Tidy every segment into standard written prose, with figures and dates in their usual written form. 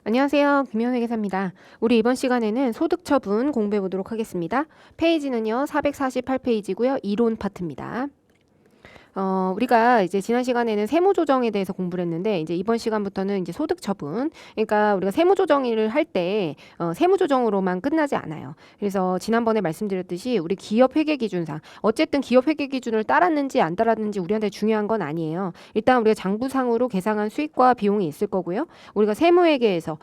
안녕하세요. 김현회계사입니다. 우리 이번 시간에는 소득처분 공부해 보도록 하겠습니다. 페이지는요, 448페이지고요. 이론 파트입니다. 우리가 이제 지난 시간에는 세무조정에 대해서 공부를 했는데, 이제 이번 시간부터는 이제 소득처분. 그러니까 우리가 세무조정을 할 때, 세무조정으로만 끝나지 않아요. 그래서 지난번에 말씀드렸듯이 우리 기업회계기준상, 어쨌든 기업회계기준을 따랐는지 안 따랐는지 우리한테 중요한 건 아니에요. 일단 우리가 장부상으로 계상한 수익과 비용이 있을 거고요. 우리가 세무회계에서,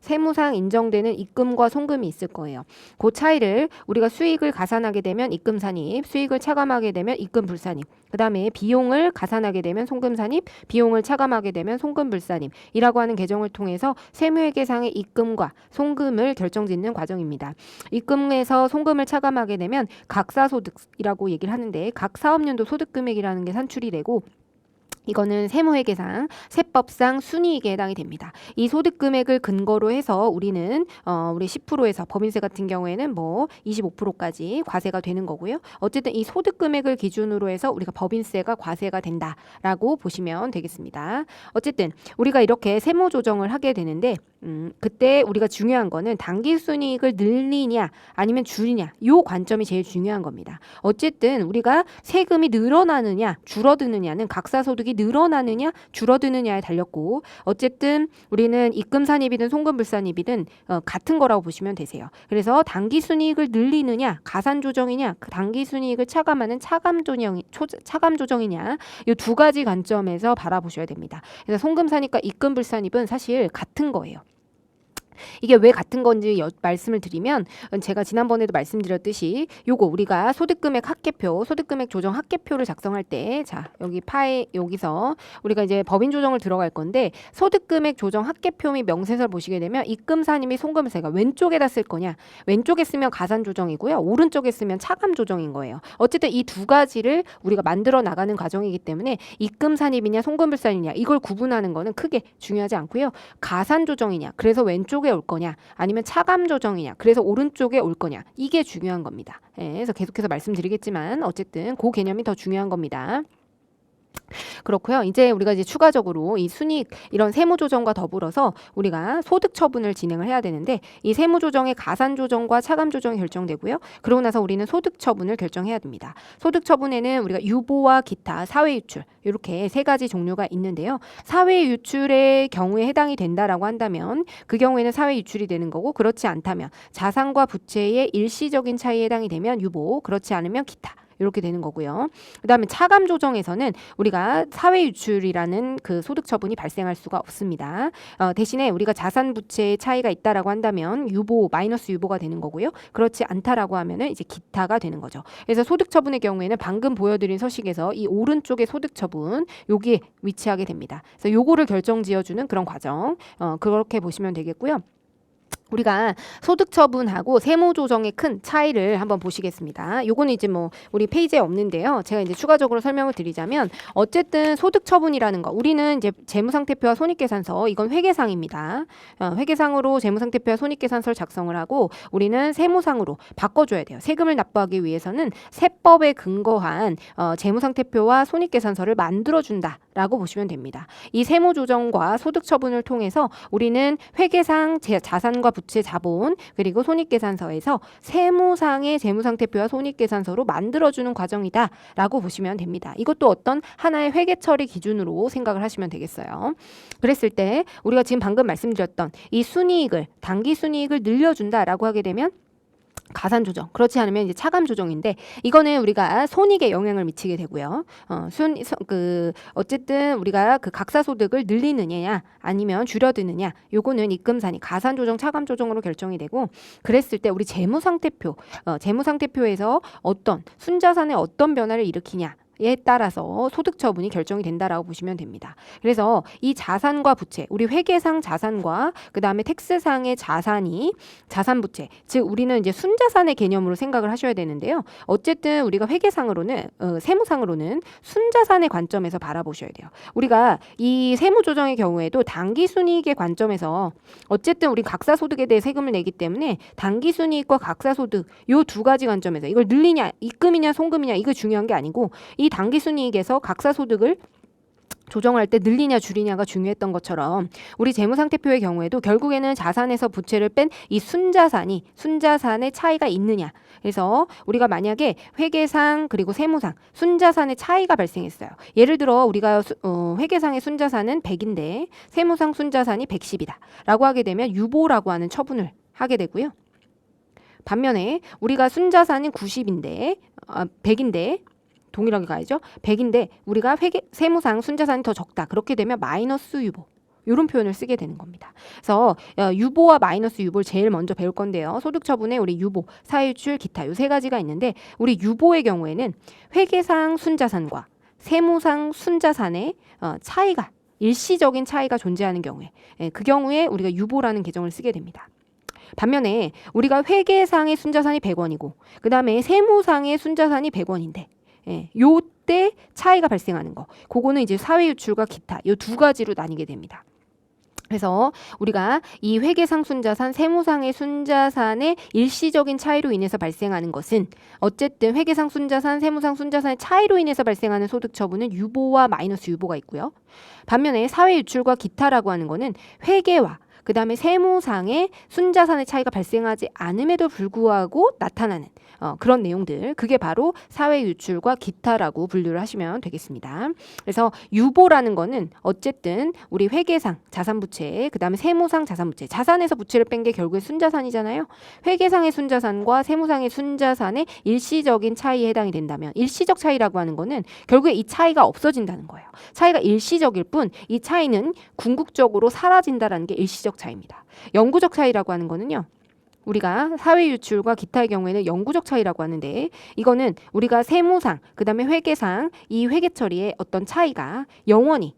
세무상 인정되는 입금과 송금이 있을 거예요. 그 차이를 우리가 수익을 가산하게 되면 입금산입, 수익을 차감하게 되면 입금불산입, 그 다음에 비용을 가산하게 되면 송금산입, 비용을 차감하게 되면 송금불산입이라고 하는 개정을 통해서 세무회계상의 입금과 송금을 결정짓는 과정입니다. 입금에서 송금을 차감하게 되면 각사소득이라고 얘기를 하는데, 각 사업연도 소득금액이라는 게 산출이 되고, 이거는 세무회계상, 세법상 순이익에 해당이 됩니다. 이 소득금액을 근거로 해서 우리는 우리 10%에서 법인세 같은 경우에는 뭐 25%까지 과세가 되는 거고요. 어쨌든 이 소득금액을 기준으로 해서 우리가 법인세가 과세가 된다라고 보시면 되겠습니다. 어쨌든 우리가 이렇게 세무조정을 하게 되는데, 그때 우리가 중요한 거는 당기순이익을 늘리냐 아니면 줄이냐, 요 관점이 제일 중요한 겁니다. 어쨌든 우리가 세금이 늘어나느냐 줄어드느냐는 각사소득이 늘어나느냐 줄어드느냐에 달렸고, 어쨌든 우리는 입금산입이든 송금불산입이든 같은 거라고 보시면 되세요. 그래서 당기순이익을 늘리느냐 가산조정이냐, 그 당기순이익을 차감하는 차감조정이냐, 이 두 가지 관점에서 바라보셔야 됩니다. 그래서 송금산입과 입금불산입은 사실 같은 거예요. 이게 왜 같은 건지 말씀을 드리면, 제가 지난번에도 말씀드렸듯이 요거 우리가 소득금액 합계표, 소득금액 조정 합계표를 작성할 때, 자 여기 여기서 우리가 이제 법인 조정을 들어갈 건데, 소득금액 조정 합계표 및 명세서를 보시게 되면 입금산입 및 송금세가 왼쪽에다 쓸 거냐, 왼쪽에 쓰면 가산 조정이고요, 오른쪽에 쓰면 차감 조정인 거예요. 어쨌든 이 두 가지를 우리가 만들어 나가는 과정이기 때문에 입금산입이냐 송금불산이냐 이걸 구분하는 거는 크게 중요하지 않고요. 가산 조정이냐, 그래서 왼쪽에 올 거냐, 아니면 차감 조정이냐, 그래서 오른쪽에 올 거냐, 이게 중요한 겁니다. 그래서 계속해서 말씀드리겠지만 어쨌든 그 개념이 더 중요한 겁니다. 그렇고요. 이제 우리가 이제 추가적으로 이 순이익, 이런 세무조정과 더불어서 우리가 소득처분을 진행을 해야 되는데, 이 세무조정의 가산조정과 차감조정이 결정되고요. 그러고 나서 우리는 소득처분을 결정해야 됩니다. 소득처분에는 우리가 유보와 기타, 사회유출, 이렇게 세 가지 종류가 있는데요. 사회유출의 경우에 해당이 된다라고 한다면 그 경우에는 사회유출이 되는 거고, 그렇지 않다면 자산과 부채의 일시적인 차이에 해당이 되면 유보, 그렇지 않으면 기타, 이렇게 되는 거고요. 그다음에 차감 조정에서는 우리가 사회 유출이라는 그 소득 처분이 발생할 수가 없습니다. 대신에 우리가 자산 부채의 차이가 있다라고 한다면 유보, 마이너스 유보가 되는 거고요. 그렇지 않다라고 하면은 이제 기타가 되는 거죠. 그래서 소득 처분의 경우에는 방금 보여드린 서식에서 이 오른쪽의 소득 처분 여기에 위치하게 됩니다. 그래서 요거를 결정지어주는 그런 과정, 그렇게 보시면 되겠고요. 우리가 소득처분하고 세무조정의 큰 차이를 한번 보시겠습니다. 요거는 이제 뭐 우리 페이지에 없는데요. 제가 이제 추가적으로 설명을 드리자면, 어쨌든 소득처분이라는 거, 우리는 이제 재무상태표와 손익계산서, 이건 회계상입니다. 회계상으로 재무상태표와 손익계산서를 작성을 하고 우리는 세무상으로 바꿔줘야 돼요. 세금을 납부하기 위해서는 세법에 근거한 재무상태표와 손익계산서를 만들어준다라고 보시면 됩니다. 이 세무조정과 소득처분을 통해서 우리는 회계상 자산과 부채 자본, 그리고 손익계산서에서 세무상의 재무상태표와 손익계산서로 만들어주는 과정이다라고 보시면 됩니다. 이것도 어떤 하나의 회계처리 기준으로 생각을 하시면 되겠어요. 그랬을 때 우리가 지금 방금 말씀드렸던 이 순이익을, 당기순이익을 늘려준다라고 하게 되면 가산 조정, 그렇지 않으면 이제 차감 조정인데, 이거는 우리가 손익에 영향을 미치게 되고요. 어쨌든 우리가 그 각사소득을 늘리느냐 아니면 줄여드느냐, 요거는 입금산이 가산 조정, 차감 조정으로 결정이 되고, 그랬을 때 우리 재무상태표에서 어떤 순자산의 어떤 변화를 일으키냐 에 따라서 소득처분이 결정이 된다라고 보시면 됩니다. 그래서 이 자산과 부채, 우리 회계상 자산과 그 다음에 텍스상의 자산이 자산부채, 즉 우리는 이제 순자산의 개념으로 생각을 하셔야 되는데요. 어쨌든 우리가 회계상으로는 세무상으로는 순자산의 관점에서 바라보셔야 돼요. 우리가 이 세무조정의 경우에도 당기순이익의 관점에서 어쨌든 우리 각사소득에 대해 세금을 내기 때문에 당기순이익과 각사소득 요 두 가지 관점에서 이걸 늘리냐 입금이냐 송금이냐 이거 중요한 게 아니고, 이 당기순이익에서 각사소득을 조정할 때 늘리냐 줄이냐가 중요했던 것처럼 우리 재무상태표의 경우에도 결국에는 자산에서 부채를 뺀 이 순자산의 차이가 있느냐. 그래서 우리가 만약에 회계상 그리고 세무상 순자산의 차이가 발생했어요. 예를 들어 우리가 회계상의 순자산은 100인데 세무상 순자산이 110이다 라고 하게 되면 유보라고 하는 처분을 하게 되고요. 반면에 우리가 순자산은 90인데 100인데 동일하게 가야죠. 100인데 우리가 세무상 순자산이 더 적다. 그렇게 되면 마이너스 유보. 이런 표현을 쓰게 되는 겁니다. 그래서 유보와 마이너스 유보를 제일 먼저 배울 건데요. 소득처분에 우리 유보, 사회유출, 기타 요 세 가지가 있는데 우리 유보의 경우에는 회계상 순자산과 세무상 순자산의 차이가 일시적인 차이가 존재하는 경우에 그 경우에 우리가 유보라는 계정을 쓰게 됩니다. 반면에 우리가 회계상의 순자산이 100원이고 그 다음에 세무상의 순자산이 100원인데 요때 차이가 발생하는 거 그거는 이제 사회유출과 기타 요 두 가지로 나뉘게 됩니다. 그래서 우리가 이 회계상 순자산, 세무상의 순자산의 일시적인 차이로 인해서 발생하는 것은 어쨌든 회계상 순자산, 세무상 순자산의 차이로 인해서 발생하는 소득 처분은 유보와 마이너스 유보가 있고요. 반면에 사회유출과 기타라고 하는 거는 회계와 그 다음에 세무상의 순자산의 차이가 발생하지 않음에도 불구하고 나타나는 그런 내용들 그게 바로 사회유출과 기타라고 분류를 하시면 되겠습니다. 그래서 유보라는 거는 어쨌든 우리 회계상 자산부채 그 다음에 세무상 자산부채 자산에서 부채를 뺀 게 결국에 순자산이잖아요. 회계상의 순자산과 세무상의 순자산의 일시적인 차이에 해당이 된다면 일시적 차이라고 하는 거는 결국에 이 차이가 없어진다는 거예요. 차이가 일시적일 뿐 이 차이는 궁극적으로 사라진다라는 게 일시적 차이입니다. 영구적 차이라고 하는 거는요. 우리가 사회유출과 기타의 경우에는 영구적 차이라고 하는데 이거는 우리가 세무상 그 다음에 회계상 이 회계 처리의 어떤 차이가 영원히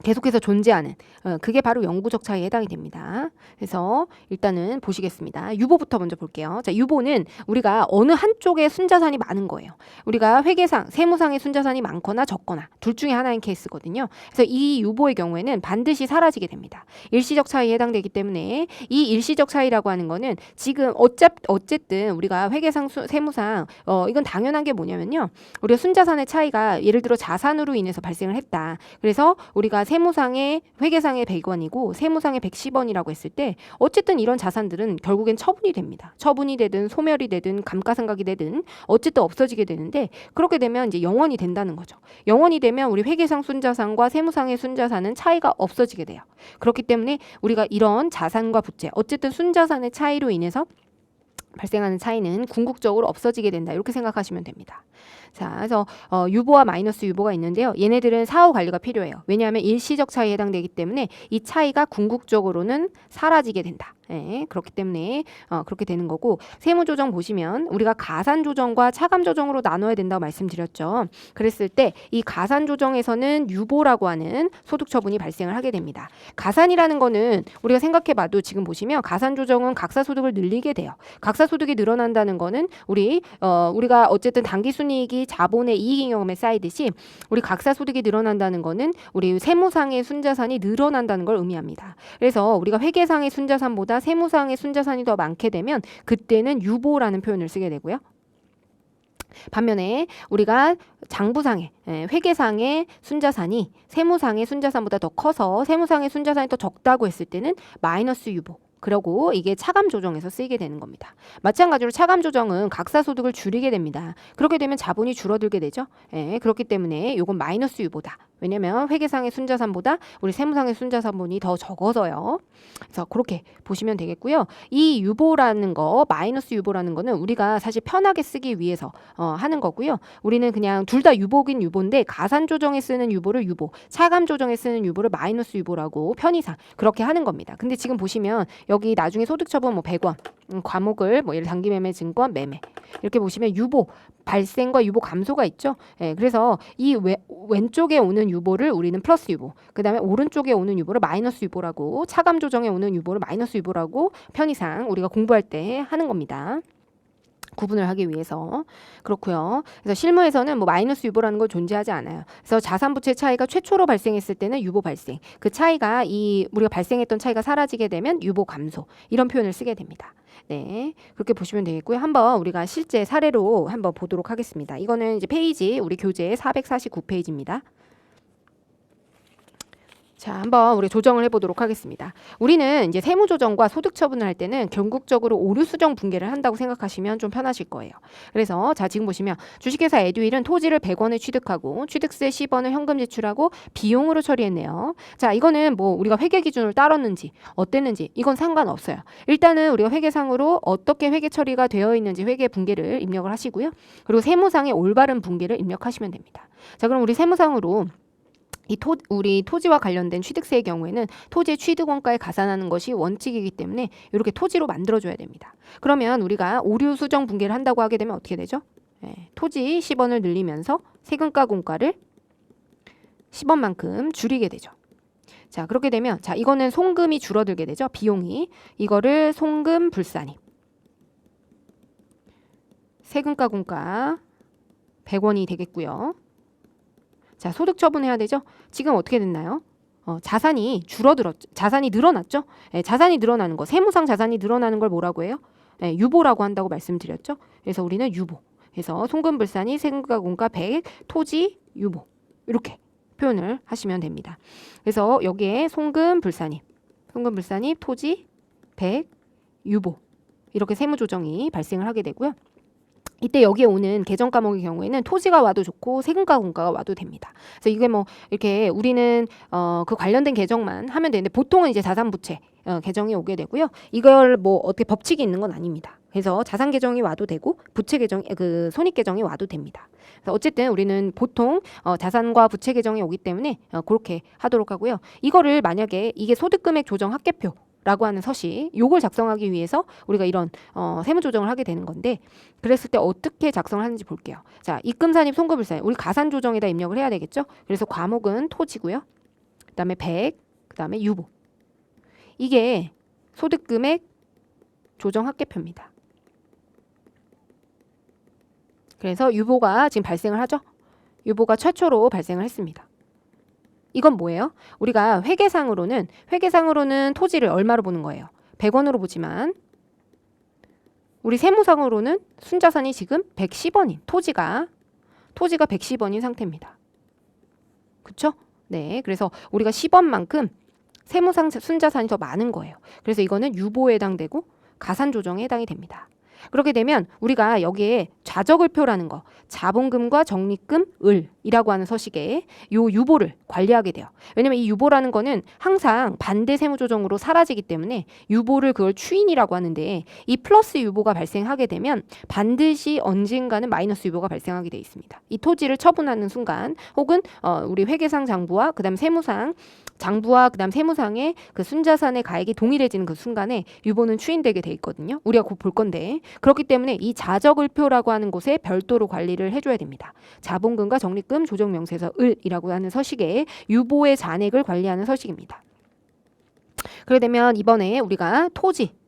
계속해서 존재하는 그게 바로 영구적 차이에 해당이 됩니다. 그래서 일단은 보시겠습니다. 유보부터 먼저 볼게요. 자, 유보는 우리가 어느 한쪽에 순자산이 많은 거예요. 우리가 회계상, 세무상의 순자산이 많거나 적거나 둘 중에 하나인 케이스거든요. 그래서 이 유보의 경우에는 반드시 사라지게 됩니다. 일시적 차이에 해당되기 때문에 이 일시적 차이라고 하는 거는 지금 어쨌든 우리가 회계상, 세무상 이건 당연한 게 뭐냐면요. 우리가 순자산의 차이가 예를 들어 자산으로 인해서 발생을 했다. 그래서 우리가 세무상의 회계상의 100원이고 세무상의 110원이라고 했을 때 어쨌든 이런 자산들은 결국엔 처분이 됩니다. 처분이 되든 소멸이 되든 감가상각이 되든 어쨌든 없어지게 되는데 그렇게 되면 이제 영원이 된다는 거죠. 영원이 되면 우리 회계상 순자산과 세무상의 순자산은 차이가 없어지게 돼요. 그렇기 때문에 우리가 이런 자산과 부채 어쨌든 순자산의 차이로 인해서 발생하는 차이는 궁극적으로 없어지게 된다. 이렇게 생각하시면 됩니다. 자, 그래서 유보와 마이너스 유보가 있는데요. 얘네들은 사후 관리가 필요해요. 왜냐하면 일시적 차이에 해당되기 때문에 이 차이가 궁극적으로는 사라지게 된다. 그렇기 때문에 그렇게 되는 거고 세무조정 보시면 우리가 가산조정과 차감조정으로 나눠야 된다고 말씀드렸죠. 그랬을 때 이 가산조정에서는 유보라고 하는 소득처분이 발생을 하게 됩니다. 가산이라는 거는 우리가 생각해봐도 지금 보시면 가산조정은 각사소득을 늘리게 돼요. 각사소득이 늘어난다는 거는 우리가 어쨌든 당기순이익이 자본의 이익잉여금에 쌓이듯이 우리 각사소득이 늘어난다는 거는 우리 세무상의 순자산이 늘어난다는 걸 의미합니다. 그래서 우리가 회계상의 순자산보다 세무상의 순자산이 더 많게 되면 그때는 유보라는 표현을 쓰게 되고요. 반면에 우리가 장부상의 회계상의 순자산이 세무상의 순자산보다 더 커서 세무상의 순자산이 더 적다고 했을 때는 마이너스 유보. 그리고 이게 차감 조정에서 쓰이게 되는 겁니다. 마찬가지로 차감 조정은 각사소득을 줄이게 됩니다. 그렇게 되면 자본이 줄어들게 되죠. 그렇기 때문에 이건 마이너스 유보다. 왜냐면 회계상의 순자산보다 우리 세무상의 순자산분이 더 적어서요. 그래서 그렇게 보시면 되겠고요. 이 유보라는 거, 마이너스 유보라는 거는 우리가 사실 편하게 쓰기 위해서 하는 거고요. 우리는 그냥 둘 다 유보긴 유보인데 가산 조정에 쓰는 유보를 유보, 차감 조정에 쓰는 유보를 마이너스 유보라고 편의상 그렇게 하는 겁니다. 근데 지금 보시면 여기 나중에 소득처분 100원 과목을 예를 단기매매 증권 매매 이렇게 보시면 유보 발생과 유보 감소가 있죠. 그래서 이 왼쪽에 오는 유보를 우리는 플러스 유보, 그 다음에 오른쪽에 오는 유보를 마이너스 유보라고 차감 조정에 오는 유보를 마이너스 유보라고 편의상 우리가 공부할 때 하는 겁니다. 구분을 하기 위해서. 그렇고요. 그래서 실무에서는 마이너스 유보라는 걸 존재하지 않아요. 그래서 자산부채 차이가 최초로 발생했을 때는 유보 발생. 그 차이가 우리가 발생했던 차이가 사라지게 되면 유보 감소. 이런 표현을 쓰게 됩니다. 네, 그렇게 보시면 되겠고요. 한번 우리가 실제 사례로 한번 보도록 하겠습니다. 이거는 이제 페이지 우리 교재 449페이지입니다. 자, 한번 우리 조정을 해보도록 하겠습니다. 우리는 이제 세무조정과 소득처분을 할 때는 결국적으로 오류수정 분계를 한다고 생각하시면 좀 편하실 거예요. 그래서 자, 지금 보시면 주식회사 에듀윌은 토지를 100원에 취득하고 취득세 10원을 현금 제출하고 비용으로 처리했네요. 자, 이거는 뭐 우리가 회계 기준을 따랐는지 어땠는지 이건 상관없어요. 일단은 우리가 회계상으로 어떻게 회계 처리가 되어 있는지 회계 분계를 입력을 하시고요. 그리고 세무상의 올바른 분계를 입력하시면 됩니다. 자, 그럼 우리 세무상으로 우리 토지와 관련된 취득세의 경우에는 토지의 취득원가에 가산하는 것이 원칙이기 때문에 이렇게 토지로 만들어줘야 됩니다. 그러면 우리가 오류 수정 분계를 한다고 하게 되면 어떻게 되죠? 토지 10원을 늘리면서 세금과 공과를 10원만큼 줄이게 되죠. 자, 그렇게 되면 자, 이거는 송금이 줄어들게 되죠. 비용이. 이거를 송금 불산입. 세금과 공과 100원이 되겠고요. 자, 소득 처분해야 되죠. 지금 어떻게 됐나요? 자산이 줄어들었죠. 자산이 늘어났죠. 자산이 늘어나는 거, 세무상 자산이 늘어나는 걸 뭐라고 해요? 유보라고 한다고 말씀드렸죠. 그래서 우리는 유보. 그래서 송금불산이 세금과 공과 100, 토지 유보 이렇게 표현을 하시면 됩니다. 그래서 여기에 송금불산입, 토지 100, 유보 이렇게 세무조정이 발생을 하게 되고요. 이때 여기에 오는 계정 과목의 경우에는 토지가 와도 좋고 세금과 공과가 와도 됩니다. 그래서 이게 뭐 이렇게 우리는 그 관련된 계정만 하면 되는데 보통은 이제 자산부채 계정이 오게 되고요. 이걸 뭐 어떻게 법칙이 있는 건 아닙니다. 그래서 자산 계정이 와도 되고 부채 계정 그 손익 계정이 와도 됩니다. 그래서 어쨌든 우리는 보통 자산과 부채 계정이 오기 때문에 그렇게 하도록 하고요. 이거를 만약에 이게 소득금액 조정 합계표 라고 하는 서식, 요걸 작성하기 위해서 우리가 이런 세무 조정을 하게 되는 건데, 그랬을 때 어떻게 작성을 하는지 볼게요. 자, 입금산입, 송금불산, 우리 가산 조정에다 입력을 해야 되겠죠. 그래서 과목은 토지고요. 그다음에 100, 그다음에 유보. 이게 소득금액 조정 합계표입니다. 그래서 유보가 지금 발생을 하죠. 유보가 최초로 발생을 했습니다. 이건 뭐예요? 우리가 회계상으로는 토지를 얼마로 보는 거예요? 100원으로 보지만 우리 세무상으로는 순자산이 지금 110원인 토지가 110원인 상태입니다. 그쵸? 네, 그래서 우리가 10원만큼 세무상 순자산이 더 많은 거예요. 그래서 이거는 유보에 해당되고 가산 조정에 해당이 됩니다. 그렇게 되면 우리가 여기에 좌적을표라는 거, 자본금과 적립금 을이라고 하는 서식에 요 유보를 관리하게 돼요. 왜냐면 이 유보라는 거는 항상 반대 세무조정으로 사라지기 때문에 유보를 그걸 추인이라고 하는데, 이 플러스 유보가 발생하게 되면 반드시 언젠가는 마이너스 유보가 발생하게 돼 있습니다. 이 토지를 처분하는 순간, 혹은 우리 회계상 장부와 그다음 세무상 장부와 그다음 세무상의 그 순자산의 가액이 동일해지는 그 순간에 유보는 추인되게 돼 있거든요. 우리가 곧 볼 건데, 그렇기 때문에 이 자적을표라고 하는 곳에 별도로 관리를 해줘야 됩니다. 자본금과 적립금 조정명세서 을이라고 하는 서식에 유보의 잔액을 관리하는 서식입니다. 그렇게 되면 이번에 우리가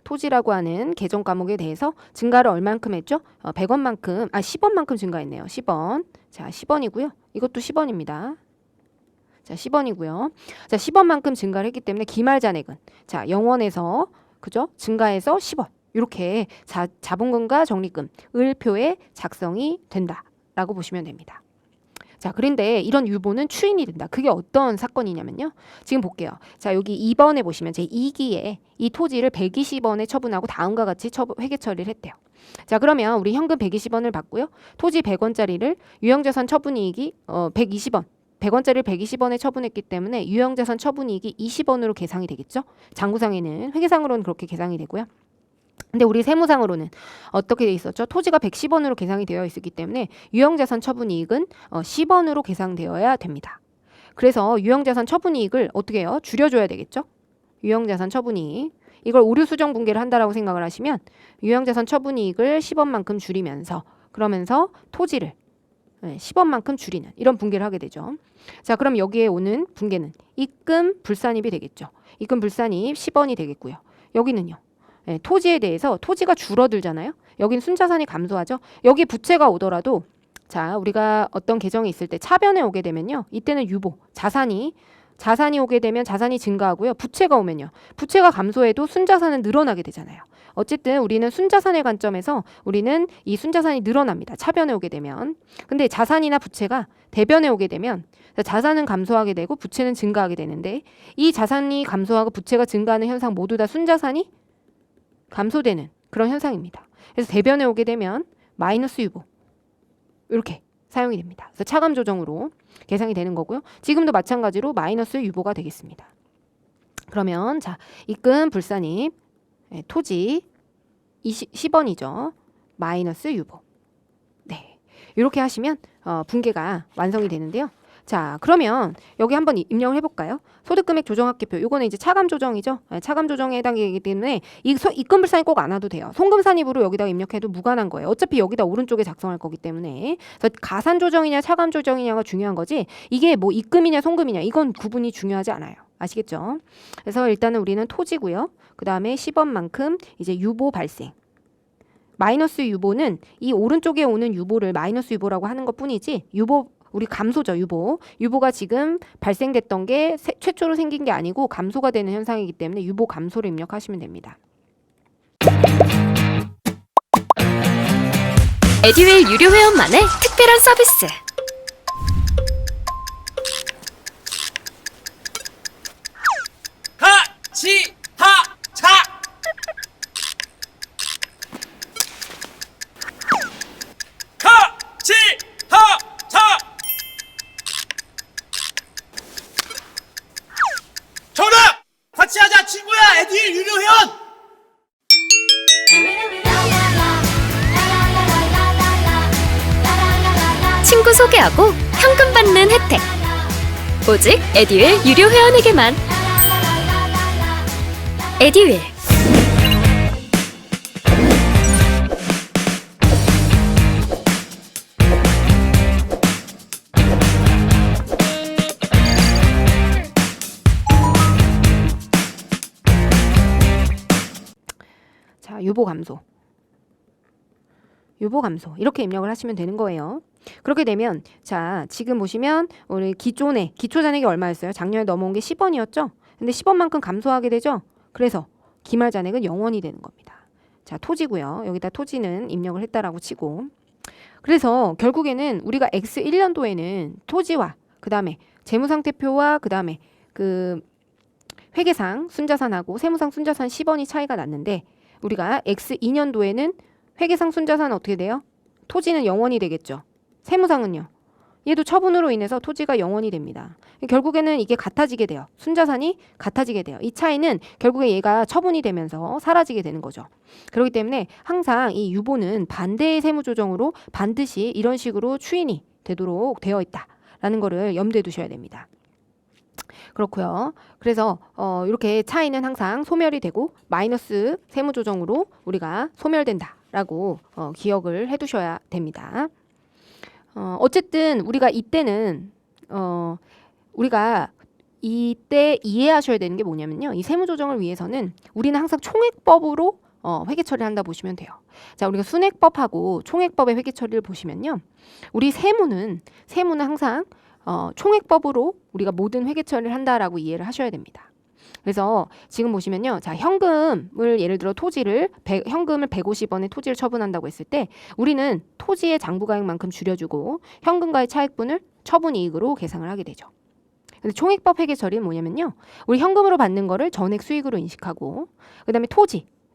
토지라고 하는 계정 과목에 대해서 증가를 얼만큼 했죠? 100원만큼, 10원만큼 증가했네요. 10원. 자, 10원이고요. 이것도 10원입니다. 자, 10원이고요. 자, 10원만큼 증가를 했기 때문에 기말잔액은 자, 0원에서 그죠? 증가해서 10원. 이렇게 자본금과 적립금 을표에 작성이 된다라고 보시면 됩니다. 자, 그런데 이런 유보는 추인이 된다. 그게 어떤 사건이냐면요. 지금 볼게요. 자, 여기 2번에 보시면 제2기에 이 토지를 120원에 처분하고 다음과 같이 회계 처리를 했대요. 자, 그러면 우리 현금 120원을 받고요. 토지 100원짜리를 유형자산 처분이익이 120원. 100원짜리를 120원에 처분했기 때문에 유형자산 처분이익이 20원으로 계상이 되겠죠. 장부상에는, 회계상으로는 그렇게 계상이 되고요. 근데 우리 세무상으로는 어떻게 돼 있었죠? 토지가 110원으로 계상이 되어 있었기 때문에 유형자산 처분이익은 10원으로 계상되어야 됩니다. 그래서 유형자산 처분이익을 어떻게 해요? 줄여줘야 되겠죠? 유형자산 처분이익. 이걸 오류수정 분계를 한다라고 생각을 하시면 유형자산 처분이익을 10원만큼 줄이면서, 그러면서 토지를 10원만큼 줄이는 이런 분계를 하게 되죠. 자, 그럼 여기에 오는 분계는 입금 불산입이 되겠죠. 입금 불산입 10원이 되겠고요. 여기는요. 토지에 대해서 토지가 줄어들잖아요. 여기는 순자산이 감소하죠. 여기 부채가 오더라도 자, 우리가 어떤 계정이 있을 때 차변에 오게 되면요. 이때는 유보, 자산이 자산이 오게 되면 자산이 증가하고요. 부채가 오면요. 부채가 감소해도 순자산은 늘어나게 되잖아요. 어쨌든 우리는 순자산의 관점에서 우리는 이 순자산이 늘어납니다. 차변에 오게 되면. 근데 자산이나 부채가 대변에 오게 되면 자산은 감소하게 되고 부채는 증가하게 되는데 이 자산이 감소하고 부채가 증가하는 현상 모두 다 순자산이 감소되는 그런 현상입니다. 그래서 대변에 오게 되면 마이너스 유보 이렇게 사용이 됩니다. 그래서 차감 조정으로 계산이 되는 거고요. 지금도 마찬가지로 마이너스 유보가 되겠습니다. 그러면 자 입금 불산입 토지 10원이죠. 마이너스 유보. 네, 이렇게 하시면 분계가 완성이 되는데요. 자, 그러면 여기 한번 입력을 해볼까요? 소득금액 조정합계표. 이거는 이제 차감 조정이죠. 차감 조정에 해당이기 때문에 입금 불산이 꼭 안 와도 돼요. 송금산입으로 여기다가 입력해도 무관한 거예요. 어차피 여기다 오른쪽에 작성할 거기 때문에. 그래서 가산 조정이냐 차감 조정이냐가 중요한 거지. 이게 뭐 입금이냐 송금이냐 이건 구분이 중요하지 않아요. 아시겠죠? 그래서 일단은 우리는 토지고요. 그 다음에 10원만큼 이제 유보 발생. 마이너스 유보는 이 오른쪽에 오는 유보를 마이너스 유보라고 하는 것 뿐이지 유보 우리 감소죠. 유보가 지금 발생됐던 게 최초로 생긴 게 아니고 감소가 되는 현상이기 때문에 유보 감소를 입력하시면 됩니다. 에듀윌 유료 회원만의 특별한 서비스. 하치하차 하치하차 정답! 같이 하자 친구야 에듀윌 유료 회원! 친구 소개하고 현금 받는 혜택. 오직 에듀윌 유료 회원에게만. 에듀윌. 자, 유보 감소 이렇게 입력을 하시면 되는 거예요. 그렇게 되면 자 지금 보시면 우리 기초 잔액이 얼마였어요? 작년에 넘어온 게 10원이었죠? 근데 10원만큼 감소하게 되죠? 그래서 기말 잔액은 0원이 되는 겁니다. 자 토지고요. 여기다 토지는 입력을 했다라고 치고 그래서 결국에는 우리가 X1년도에는 토지와 그 다음에 재무상태표와 그 다음에 그 회계상 순자산하고 세무상 순자산 10원이 차이가 났는데 우리가 X2년도에는 회계상 순자산은 어떻게 돼요? 토지는 0원이 되겠죠. 세무상은요. 얘도 처분으로 인해서 토지가 0원이 됩니다. 결국에는 이게 같아지게 돼요. 순자산이 같아지게 돼요. 이 차이는 결국에 얘가 처분이 되면서 사라지게 되는 거죠. 그렇기 때문에 항상 이 유보는 반대의 세무조정으로 반드시 이런 식으로 추인이 되도록 되어 있다라는 거를 염두에 두셔야 됩니다. 그렇고요. 그래서 이렇게 차이는 항상 소멸이 되고 마이너스 세무조정으로 우리가 소멸된다라고 기억을 해두셔야 됩니다. 어쨌든 우리가 이때는 우리가 이때 이해하셔야 되는 게 뭐냐면요. 이 세무조정을 위해서는 우리는 항상 총액법으로 회계 처리를 한다 보시면 돼요. 자, 우리가 순액법하고 총액법의 회계 처리를 보시면요. 우리 세무는 항상 총액법으로 우리가 모든 회계 처리를 한다라고 이해를 하셔야 됩니다. 그래서 지금 보시면요. 자, 현금을 예를 들어 현금을 150원의 토지를 처분한다고 했을 때 우리는 토지의 장부가액만큼 줄여주고 현금과의 차액분을 처분이익으로 계상을 하게 되죠. 근데 총액법 회계 처리는 뭐냐면요. 우리 현금으로 받는 거를 전액 수익으로 인식하고 그다음에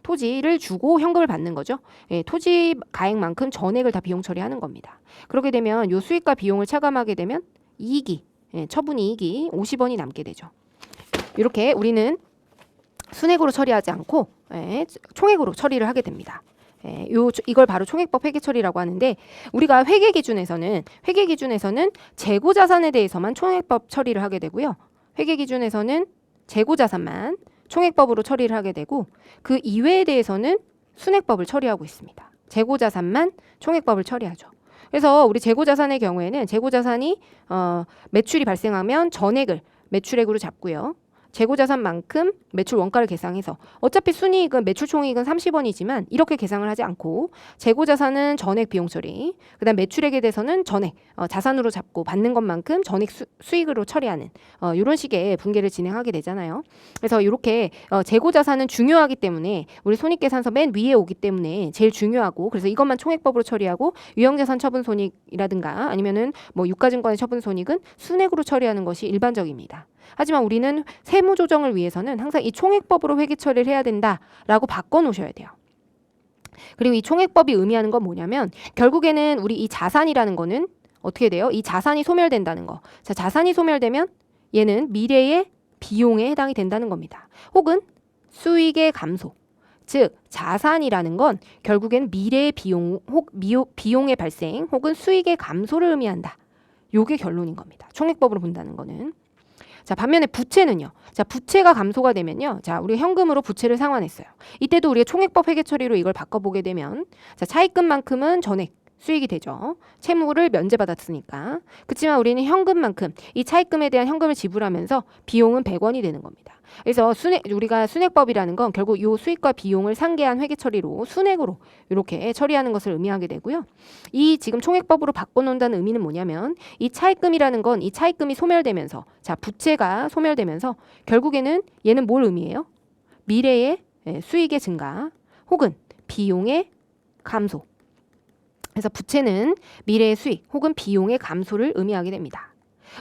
토지를 주고 현금을 받는 거죠. 예, 토지 가액만큼 전액을 다 비용 처리하는 겁니다. 그렇게 되면 요 수익과 비용을 차감하게 되면 이익이 처분이익이 50원이 남게 되죠. 이렇게 우리는 순액으로 처리하지 않고 총액으로 처리를 하게 됩니다. 이걸 바로 총액법 회계 처리라고 하는데 우리가 회계 기준에서는 재고 자산에 대해서만 총액법 처리를 하게 되고요. 회계 기준에서는 재고 자산만 총액법으로 처리를 하게 되고 그 이외에 대해서는 순액법을 처리하고 있습니다. 재고 자산만 총액법을 처리하죠. 그래서 우리 재고 자산의 경우에는 재고 자산이 매출이 발생하면 전액을 매출액으로 잡고요. 재고자산만큼 매출 원가를 계상해서 어차피 순이익은 매출 총이익은 30원이지만 이렇게 계상을 하지 않고 재고자산은 전액 비용 처리, 그다음 매출액에 대해서는 전액 자산으로 잡고 받는 것만큼 전액 수익으로 처리하는 이런 식의 분계를 진행하게 되잖아요. 그래서 이렇게 재고자산은 중요하기 때문에 우리 손익계산서 맨 위에 오기 때문에 제일 중요하고 그래서 이것만 총액법으로 처리하고 유형자산 처분 손익이라든가 아니면은 뭐 유가증권의 처분 손익은 순액으로 처리하는 것이 일반적입니다. 하지만 우리는 세무 조정을 위해서는 항상 이 총액법으로 회계 처리를 해야 된다라고 바꿔 놓으셔야 돼요. 그리고 이 총액법이 의미하는 건 뭐냐면 결국에는 우리 이 자산이라는 거는 어떻게 돼요? 이 자산이 소멸된다는 거. 자, 자산이 소멸되면 얘는 미래의 비용에 해당이 된다는 겁니다. 혹은 수익의 감소. 즉 자산이라는 건 결국엔 미래의 비용의 발생 혹은 수익의 감소를 의미한다. 요게 결론인 겁니다. 총액법으로 본다는 거는. 자, 반면에 부채는요. 자, 부채가 감소가 되면요. 자, 우리가 현금으로 부채를 상환했어요. 이때도 우리가 총액법 회계 처리로 이걸 바꿔보게 되면 자, 차입금만큼은 전액 수익이 되죠. 채무를 면제받았으니까. 그렇지만 우리는 현금만큼 이 차입금에 대한 현금을 지불하면서 비용은 100원이 되는 겁니다. 그래서 우리가 순액법이라는 건 결국 이 수익과 비용을 상계한 회계 처리로 순액으로 이렇게 처리하는 것을 의미하게 되고요. 이 지금 총액법으로 바꿔놓는다는 의미는 뭐냐면 이 차입금이라는 건 이 차입금이 소멸되면서 자 부채가 소멸되면서 결국에는 얘는 뭘 의미해요? 미래의 수익의 증가 혹은 비용의 감소. 그래서 부채는 미래의 수익 혹은 비용의 감소를 의미하게 됩니다.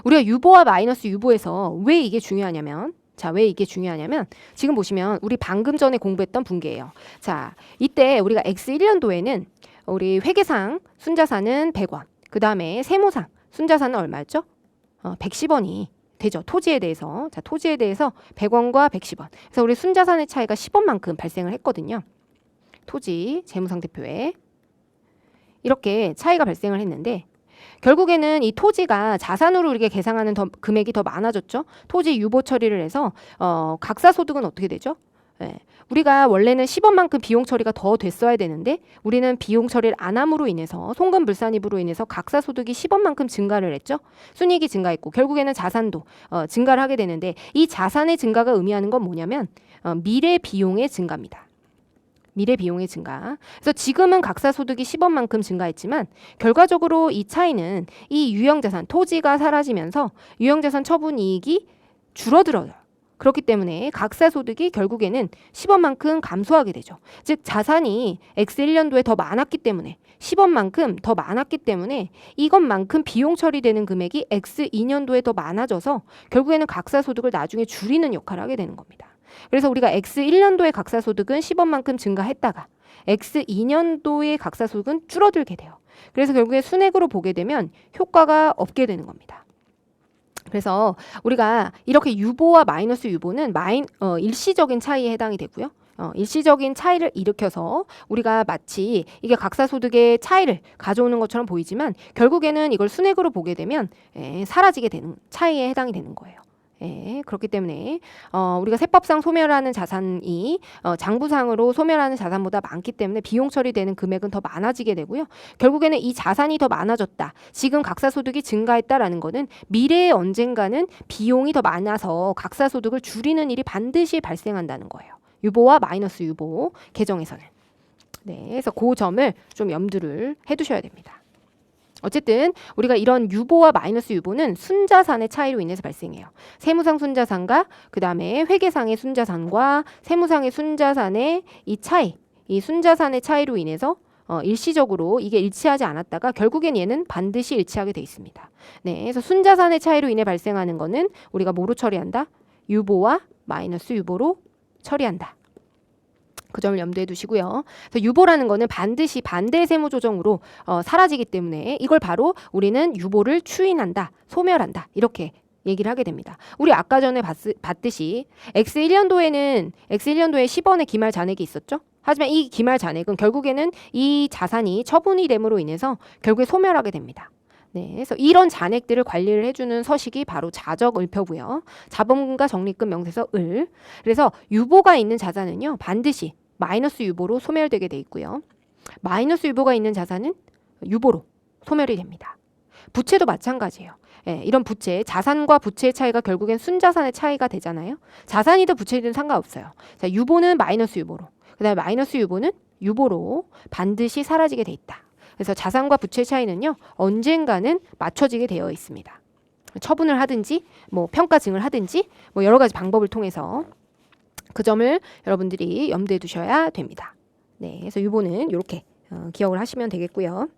우리가 유보와 마이너스 유보에서 왜 이게 중요하냐면 왜 이게 중요하냐면 지금 보시면 우리 방금 전에 공부했던 분계예요. 자, 이때 우리가 X1년도에는 우리 회계상 순자산은 100원, 그 다음에 세무상 순자산은 얼마였죠? 110원이 되죠. 토지에 대해서. 자, 토지에 대해서 100원과 110원. 그래서 우리 순자산의 차이가 10원만큼 발생을 했거든요. 토지 재무상태표에. 이렇게 차이가 발생을 했는데 결국에는 이 토지가 자산으로 우리가 계상하는 금액이 더 많아졌죠. 토지 유보 처리를 해서 각사소득은 어떻게 되죠? 우리가 원래는 10원만큼 비용 처리가 더 됐어야 되는데 우리는 비용 처리를 안 함으로 인해서 송금불산입으로 인해서 각사소득이 10원만큼 증가를 했죠. 순이익이 증가했고 결국에는 자산도 증가를 하게 되는데 이 자산의 증가가 의미하는 건 뭐냐면 미래 비용의 증가입니다. 미래 비용의 증가. 그래서 지금은 각사소득이 10원만큼 증가했지만 결과적으로 이 차이는 이 유형자산, 토지가 사라지면서 유형자산 처분이익이 줄어들어요. 그렇기 때문에 각사소득이 결국에는 10원만큼 감소하게 되죠. 즉 자산이 X1년도에 더 많았기 때문에 10원만큼 더 많았기 때문에 이것만큼 비용 처리되는 금액이 X2년도에 더 많아져서 결국에는 각사소득을 나중에 줄이는 역할을 하게 되는 겁니다. 그래서 우리가 X1년도의 각사소득은 10원만큼 증가했다가 X2년도의 각사소득은 줄어들게 돼요. 그래서 결국에 순액으로 보게 되면 효과가 없게 되는 겁니다. 그래서 우리가 이렇게 유보와 마이너스 유보는 일시적인 차이에 해당이 되고요. 일시적인 차이를 일으켜서 우리가 마치 이게 각사소득의 차이를 가져오는 것처럼 보이지만 결국에는 이걸 순액으로 보게 되면 사라지게 되는 차이에 해당이 되는 거예요. 그렇기 때문에 우리가 세법상 소멸하는 자산이 장부상으로 소멸하는 자산보다 많기 때문에 비용 처리되는 금액은 더 많아지게 되고요. 결국에는 이 자산이 더 많아졌다. 지금 각사소득이 증가했다라는 거는 미래에 언젠가는 비용이 더 많아서 각사소득을 줄이는 일이 반드시 발생한다는 거예요. 유보와 마이너스 유보 개정에서는. 그래서 그 점을 좀 염두를 해두셔야 됩니다. 어쨌든 우리가 이런 유보와 마이너스 유보는 순자산의 차이로 인해서 발생해요. 세무상 순자산과 그 다음에 회계상의 순자산과 세무상의 순자산의 이 차이, 이 순자산의 차이로 인해서 일시적으로 이게 일치하지 않았다가 결국엔 얘는 반드시 일치하게 돼 있습니다. 그래서 순자산의 차이로 인해 발생하는 거는 우리가 뭐로 처리한다? 유보와 마이너스 유보로 처리한다. 그 점을 염두에 두시고요. 그래서 유보라는 거는 반드시 반대 세무 조정으로 사라지기 때문에 이걸 바로 우리는 유보를 추인한다, 소멸한다 이렇게 얘기를 하게 됩니다. 우리 아까 전에 봤듯이 X1년도에 10원의 기말 잔액이 있었죠. 하지만 이 기말 잔액은 결국에는 이 자산이 처분이 됨으로 인해서 결국에 소멸하게 됩니다. 그래서 이런 잔액들을 관리를 해주는 서식이 바로 자적을표고요. 자본금과 적립금 명세서 을. 그래서 유보가 있는 자산은요 반드시 마이너스 유보로 소멸되게 돼 있고요. 마이너스 유보가 있는 자산은 유보로 소멸이 됩니다. 부채도 마찬가지예요. 예, 이런 부채, 자산과 부채의 차이가 결국엔 순자산의 차이가 되잖아요. 자산이든 부채이든 상관없어요. 자, 유보는 마이너스 유보로, 그 다음에 마이너스 유보는 유보로 반드시 사라지게 돼 있다. 그래서 자산과 부채의 차이는요, 언젠가는 맞춰지게 되어 있습니다. 처분을 하든지, 뭐 평가 증을 하든지, 뭐 여러 가지 방법을 통해서 그 점을 여러분들이 염두에 두셔야 됩니다. 네, 그래서 유보는 이렇게 기억을 하시면 되겠고요.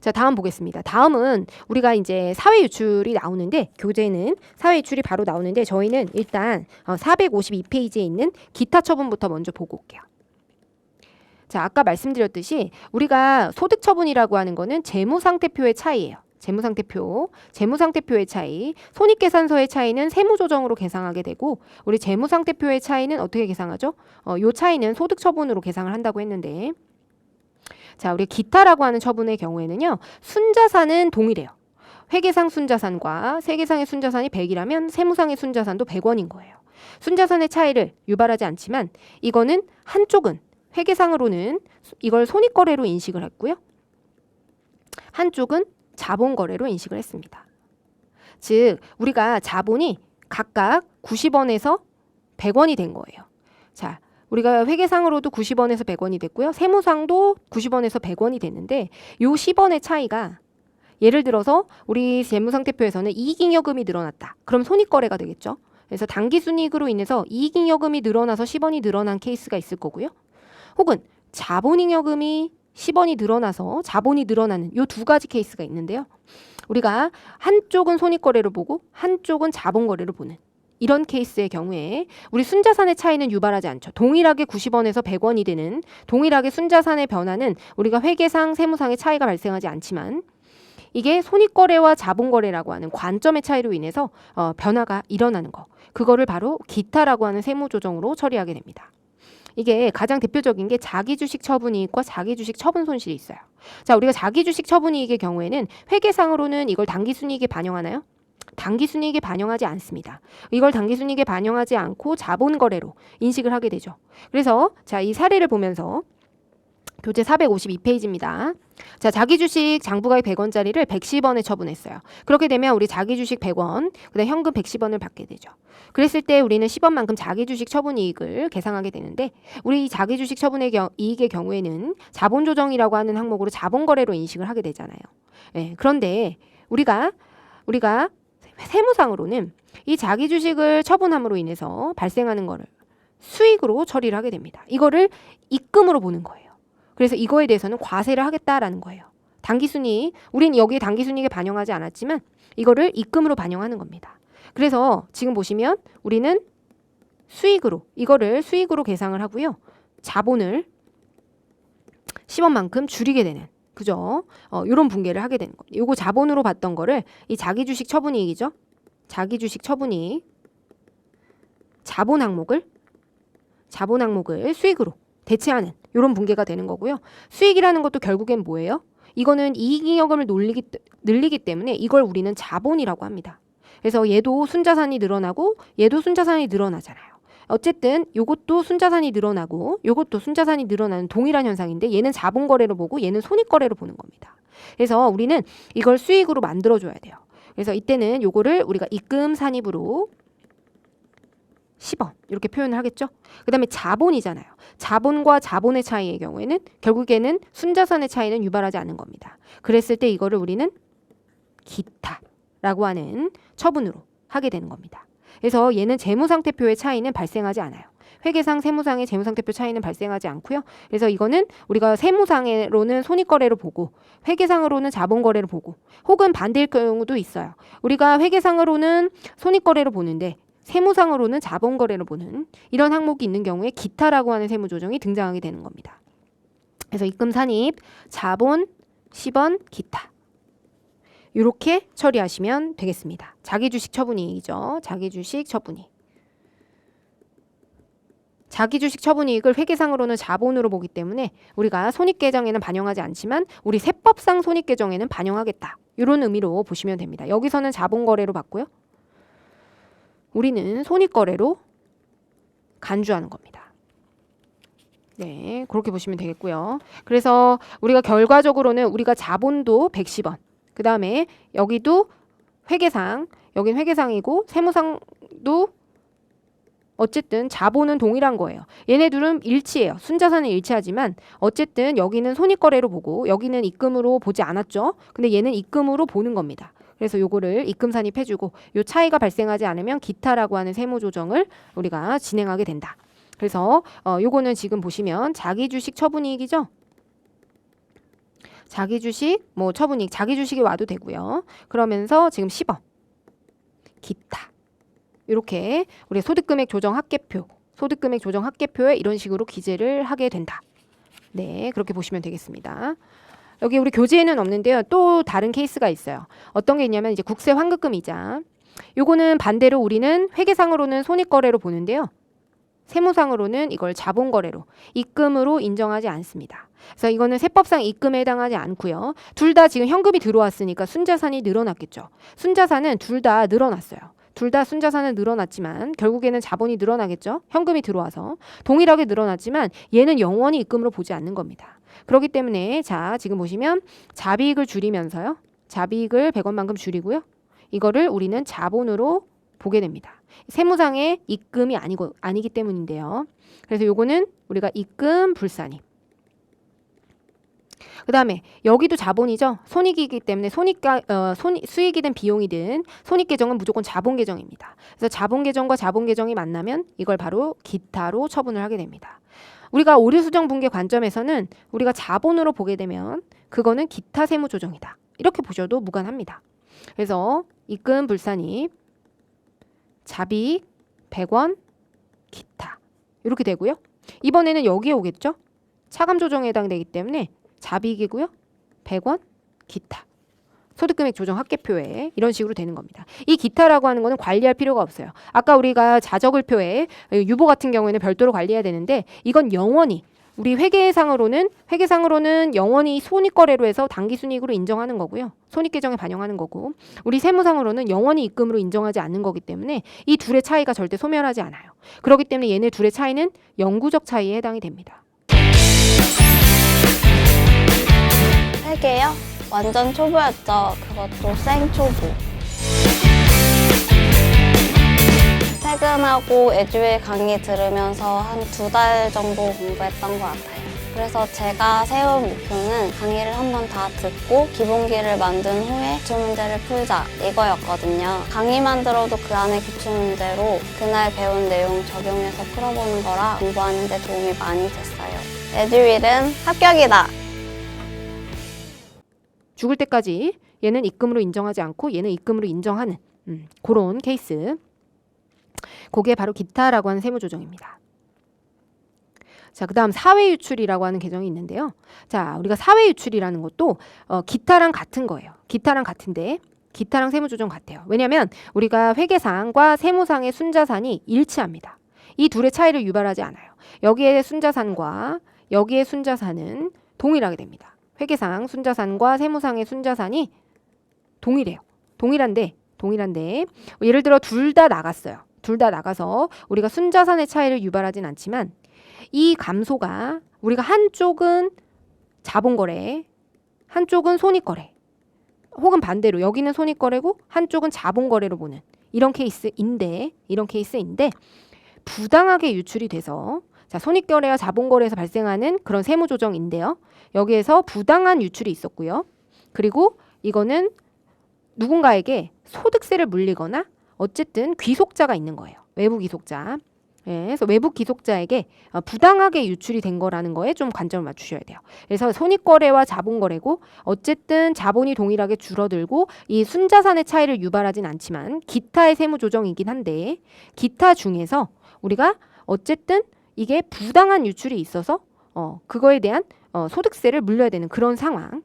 자, 다음 보겠습니다. 다음은 우리가 이제 사회 유출이 나오는데, 교재는 사회 유출이 바로 나오는데, 저희는 일단 452페이지에 있는 기타 처분부터 먼저 보고 올게요. 자, 아까 말씀드렸듯이 우리가 소득 처분이라고 하는 거는 재무상태표의 차이예요. 재무상태표의 차이. 손익계산서의 차이는 세무조정으로 계상하게 되고, 우리 재무상태표의 차이는 어떻게 계상하죠? 요 차이는 소득 처분으로 계상을 한다고 했는데, 자, 우리 기타라고 하는 처분의 경우에는요, 순자산은 동일해요. 회계상 순자산과 세계상의 순자산이 100이라면 세무상의 순자산도 100원인 거예요. 순자산의 차이를 유발하지 않지만, 이거는 한쪽은 회계상으로는 이걸 손익거래로 인식을 했고요. 한쪽은 자본거래로 인식을 했습니다. 즉, 우리가 자본이 각각 90원에서 100원이 된 거예요. 자, 우리가 회계상으로도 90원에서 100원이 됐고요. 세무상도 90원에서 100원이 됐는데, 요 10원의 차이가, 예를 들어서 우리 재무상태표에서는 이익잉여금이 늘어났다. 그럼 손익거래가 되겠죠. 그래서 당기순이익으로 인해서 이익잉여금이 늘어나서 10원이 늘어난 케이스가 있을 거고요. 혹은 자본잉여금이 10원이 늘어나서 자본이 늘어나는 요 두 가지 케이스가 있는데요. 우리가 한쪽은 손익거래로 보고 한쪽은 자본거래로 보는 이런 케이스의 경우에 우리 순자산의 차이는 유발하지 않죠. 동일하게 90원에서 100원이 되는 동일하게 순자산의 변화는 우리가 회계상, 세무상의 차이가 발생하지 않지만, 이게 손익거래와 자본거래라고 하는 관점의 차이로 인해서 변화가 일어나는 거. 그거를 바로 기타라고 하는 세무조정으로 처리하게 됩니다. 이게 가장 대표적인 게 자기주식 처분이익과 자기주식 처분 손실이 있어요. 자, 우리가 자기주식 처분이익의 경우에는 회계상으로는 이걸 당기순이익에 반영하나요? 당기순이익에 반영하지 않습니다. 이걸 당기순이익에 반영하지 않고 자본거래로 인식을 하게 되죠. 그래서 자, 이 사례를 보면서 교재 452페이지입니다. 자, 자기주식 장부가액 100원짜리를 110원에 처분했어요. 그렇게 되면 우리 자기주식 100원, 그다음 현금 110원을 받게 되죠. 그랬을 때 우리는 10원만큼 자기주식 처분이익을 계상하게 되는데, 우리 이 자기주식 처분의 이익의 경우에는 자본조정이라고 하는 항목으로 자본거래로 인식을 하게 되잖아요. 예, 그런데 우리가 세무상으로는 이 자기주식을 처분함으로 인해서 발생하는 거를 수익으로 처리를 하게 됩니다. 이거를 입금으로 보는 거예요. 그래서 이거에 대해서는 과세를 하겠다라는 거예요. 당기순이익, 우린 여기에 당기순이익에 반영하지 않았지만 이거를 입금으로 반영하는 겁니다. 그래서 지금 보시면 우리는 이거를 수익으로 계상을 하고요. 자본을 10원만큼 줄이게 되는, 그죠? 요런 분괴를 하게 되는 겁니다. 요거 자본으로 봤던 거를 이 자기주식 처분이익이죠. 자기주식 처분이익, 자본 항목을 수익으로 대체하는 요런 분괴가 되는 거고요. 수익이라는 것도 결국엔 뭐예요? 이거는 이익잉여금을 늘리기 때문에 이걸 우리는 자본이라고 합니다. 그래서 얘도 순자산이 늘어나고 얘도 순자산이 늘어나잖아요. 어쨌든 요것도 순자산이 늘어나고 요것도 순자산이 늘어나는 동일한 현상인데, 얘는 자본거래로 보고 얘는 손익거래로 보는 겁니다. 그래서 우리는 이걸 수익으로 만들어줘야 돼요. 그래서 이때는 요거를 우리가 입금 산입으로 10원 이렇게 표현을 하겠죠. 그 다음에 자본이잖아요. 자본과 자본의 차이의 경우에는 결국에는 순자산의 차이는 유발하지 않는 겁니다. 그랬을 때 이거를 우리는 기타라고 하는 처분으로 하게 되는 겁니다. 그래서 얘는 재무상태표의 차이는 발생하지 않아요. 회계상, 세무상의 재무상태표 차이는 발생하지 않고요. 그래서 이거는 우리가 세무상으로는 손익거래로 보고 회계상으로는 자본거래로 보고, 혹은 반대일 경우도 있어요. 우리가 회계상으로는 손익거래로 보는데 세무상으로는 자본거래로 보는 이런 항목이 있는 경우에 기타라고 하는 세무조정이 등장하게 되는 겁니다. 그래서 입금 산입, 자본, 10원, 기타 이렇게 처리하시면 되겠습니다. 자기주식 처분이익이죠. 자기주식 처분이익. 자기주식 처분이익을 회계상으로는 자본으로 보기 때문에 우리가 손익계정에는 반영하지 않지만 우리 세법상 손익계정에는 반영하겠다. 이런 의미로 보시면 됩니다. 여기서는 자본거래로 봤고요. 우리는 손익거래로 간주하는 겁니다. 네, 그렇게 보시면 되겠고요. 그래서 우리가 결과적으로는 우리가 자본도 110원, 그 다음에 여기도 회계상, 여긴 회계상이고 세무상도 어쨌든 자본은 동일한 거예요. 얘네들은 일치해요. 순자산은 일치하지만 어쨌든 여기는 손익거래로 보고 여기는 입금으로 보지 않았죠. 근데 얘는 입금으로 보는 겁니다. 그래서 요거를 입금산입해주고 요 차이가 발생하지 않으면 기타라고 하는 세무조정을 우리가 진행하게 된다. 그래서 요거는 지금 보시면 자기주식 처분이익이죠. 자기주식 뭐 처분이익, 자기주식이 와도 되고요. 그러면서 지금 10억 기타 이렇게 우리 소득금액 조정 합계표, 소득금액 조정 합계표에 이런 식으로 기재를 하게 된다. 네, 그렇게 보시면 되겠습니다. 여기 우리 교재에는 없는데요. 또 다른 케이스가 있어요. 어떤 게 있냐면 이제 국세 환급금 이자. 요거는 반대로 우리는 회계상으로는 손익거래로 보는데요. 세무상으로는 이걸 자본거래로, 입금으로 인정하지 않습니다. 그래서 이거는 세법상 입금에 해당하지 않고요. 둘 다 지금 현금이 들어왔으니까 순자산이 늘어났겠죠. 순자산은 둘 다 늘어났어요. 둘 다 순자산은 늘어났지만 결국에는 자본이 늘어나겠죠. 현금이 들어와서 동일하게 늘어났지만 얘는 영원히 입금으로 보지 않는 겁니다. 그렇기 때문에 자 지금 보시면 자비익을 줄이면서요. 자비익을 100원만큼 줄이고요. 이거를 우리는 자본으로 보게 됩니다. 세무상의 입금이 아니기 때문인데요. 그래서 요거는 우리가 입금 불산입. 그 다음에 여기도 자본이죠. 손익이기 때문에 수익이든 비용이든 손익 계정은 무조건 자본 계정입니다. 그래서 자본 계정과 자본 계정이 만나면 이걸 바로 기타로 처분을 하게 됩니다. 우리가 오류수정 분계 관점에서는 우리가 자본으로 보게 되면 그거는 기타 세무 조정이다. 이렇게 보셔도 무관합니다. 그래서 입금 불산입, 자비 100원, 기타 이렇게 되고요. 이번에는 여기에 오겠죠. 차감 조정에 해당되기 때문에 자비익이고요. 100원, 기타. 소득금액 조정 합계표에 이런 식으로 되는 겁니다. 이 기타라고 하는 거는 관리할 필요가 없어요. 아까 우리가 자적을표에 유보 같은 경우에는 별도로 관리해야 되는데 이건 영원히 우리 회계상으로는 영원히 손익거래로 해서 당기순이익으로 인정하는 거고요. 손익계정에 반영하는 거고 우리 세무상으로는 영원히 입금으로 인정하지 않는 거기 때문에 이 둘의 차이가 절대 소멸하지 않아요. 그렇기 때문에 얘네 둘의 차이는 영구적 차이에 해당이 됩니다. 세개요? 완전 초보였죠. 그것도 생초보. 퇴근하고 에듀윌 강의 들으면서 한 2달 정도 공부했던 것 같아요. 그래서 제가 세운 목표는 강의를 한번 다 듣고 기본기를 만든 후에 기출문제를 풀자 이거였거든요. 강의만 들어도 그 안에 기출문제로 그날 배운 내용 적용해서 풀어보는 거라 공부하는 데 도움이 많이 됐어요. 에듀윌은 합격이다! 죽을 때까지 얘는 입금으로 인정하지 않고 얘는 입금으로 인정하는 그런 케이스. 그게 바로 기타라고 하는 세무조정입니다. 자, 그 다음 사회유출이라고 하는 계정이 있는데요. 자, 우리가 사회유출이라는 것도 기타랑 같은 거예요. 기타랑 같은데 기타랑 세무조정 같아요. 왜냐하면 우리가 회계상과 세무상의 순자산이 일치합니다. 이 둘의 차이를 유발하지 않아요. 여기에 순자산과 여기에 순자산은 동일하게 됩니다. 회계상 순자산과 세무상의 순자산이 동일해요. 동일한데 예를 들어 둘 다 나갔어요. 둘 다 나가서 우리가 순자산의 차이를 유발하진 않지만 이 감소가 우리가 한쪽은 자본거래, 한쪽은 손익거래 혹은 반대로 여기는 손익거래고 한쪽은 자본거래로 보는 이런 케이스인데 부당하게 유출이 돼서 자, 손익거래와 자본거래에서 발생하는 그런 세무조정인데요. 여기에서 부당한 유출이 있었고요. 그리고 이거는 누군가에게 소득세를 물리거나 어쨌든 귀속자가 있는 거예요. 외부 귀속자. 그래서 외부 귀속자에게 부당하게 유출이 된 거라는 거에 좀 관점을 맞추셔야 돼요. 그래서 손익거래와 자본거래고 어쨌든 자본이 동일하게 줄어들고 이 순자산의 차이를 유발하진 않지만 기타의 세무조정이긴 한데 기타 중에서 우리가 어쨌든 이게 부당한 유출이 있어서 그거에 대한 소득세를 물려야 되는 그런 상황.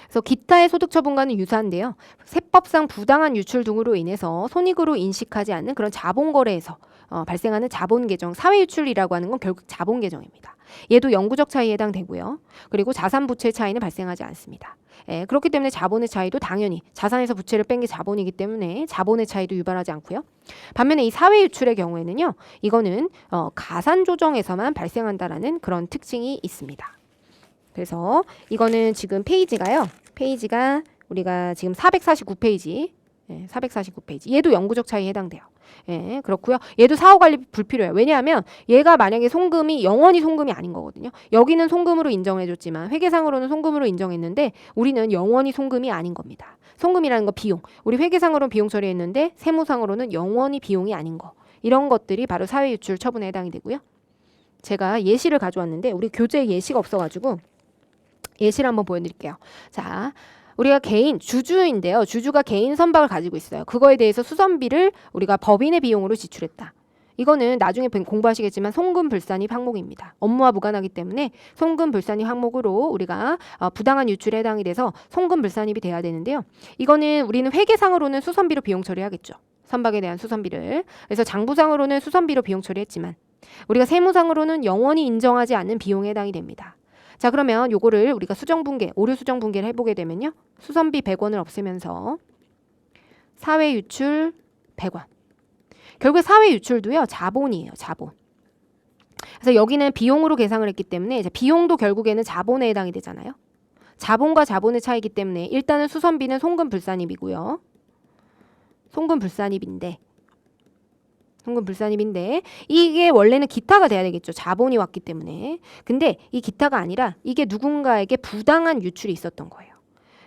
그래서 기타의 소득처분과는 유사한데요. 세법상 부당한 유출 등으로 인해서 손익으로 인식하지 않는 그런 자본거래에서 발생하는 자본계정, 사회유출이라고 하는 건 결국 자본계정입니다. 얘도 영구적 차이에 해당되고요. 그리고 자산 부채 차이는 발생하지 않습니다. 그렇기 때문에 자본의 차이도 당연히 자산에서 부채를 뺀 게 자본이기 때문에 자본의 차이도 유발하지 않고요. 반면에 이 사회유출의 경우에는요. 이거는 가산조정에서만 발생한다라는 그런 특징이 있습니다. 그래서 이거는 지금 페이지가 우리가 지금 449페이지 449페이지 얘도 영구적 차이에 해당돼요. 예, 그렇고요. 얘도 사후관리 불필요해요. 왜냐하면 얘가 만약에 송금이 영원히 송금이 아닌 거거든요. 여기는 송금으로 인정해줬지만 회계상으로는 송금으로 인정했는데 우리는 영원히 송금이 아닌 겁니다. 송금이라는 거 비용. 우리 회계상으로는 비용 처리했는데 세무상으로는 영원히 비용이 아닌 거. 이런 것들이 바로 사회유출 처분에 해당이 되고요. 제가 예시를 가져왔는데 우리 교재에 예시가 없어가지고 예시를 한번 보여드릴게요. 자, 우리가 개인 주주인데요. 주주가 개인 선박을 가지고 있어요. 그거에 대해서 수선비를 우리가 법인의 비용으로 지출했다. 이거는 나중에 공부하시겠지만 송금불산입 항목입니다. 업무와 무관하기 때문에 송금불산입 항목으로 우리가 부당한 유출에 해당이 돼서 송금불산입이 돼야 되는데요. 이거는 우리는 회계상으로는 수선비로 비용 처리하겠죠. 선박에 대한 수선비를. 그래서 장부상으로는 수선비로 비용 처리했지만 우리가 세무상으로는 영원히 인정하지 않는 비용에 해당이 됩니다. 자, 그러면 요거를 우리가 수정분계, 오류 수정분계를 해보게 되면요. 수선비 100원을 없애면서 사회유출 100원. 결국에 사회유출도요. 자본이에요. 자본. 그래서 여기는 비용으로 계상을 했기 때문에 이제 비용도 결국에는 자본에 해당이 되잖아요. 자본과 자본의 차이기 때문에 일단은 수선비는 송금불산입이고요. 송금불산입인데 이게 원래는 기타가 돼야 되겠죠. 자본이 왔기 때문에. 근데 이 기타가 아니라 이게 누군가에게 부당한 유출이 있었던 거예요.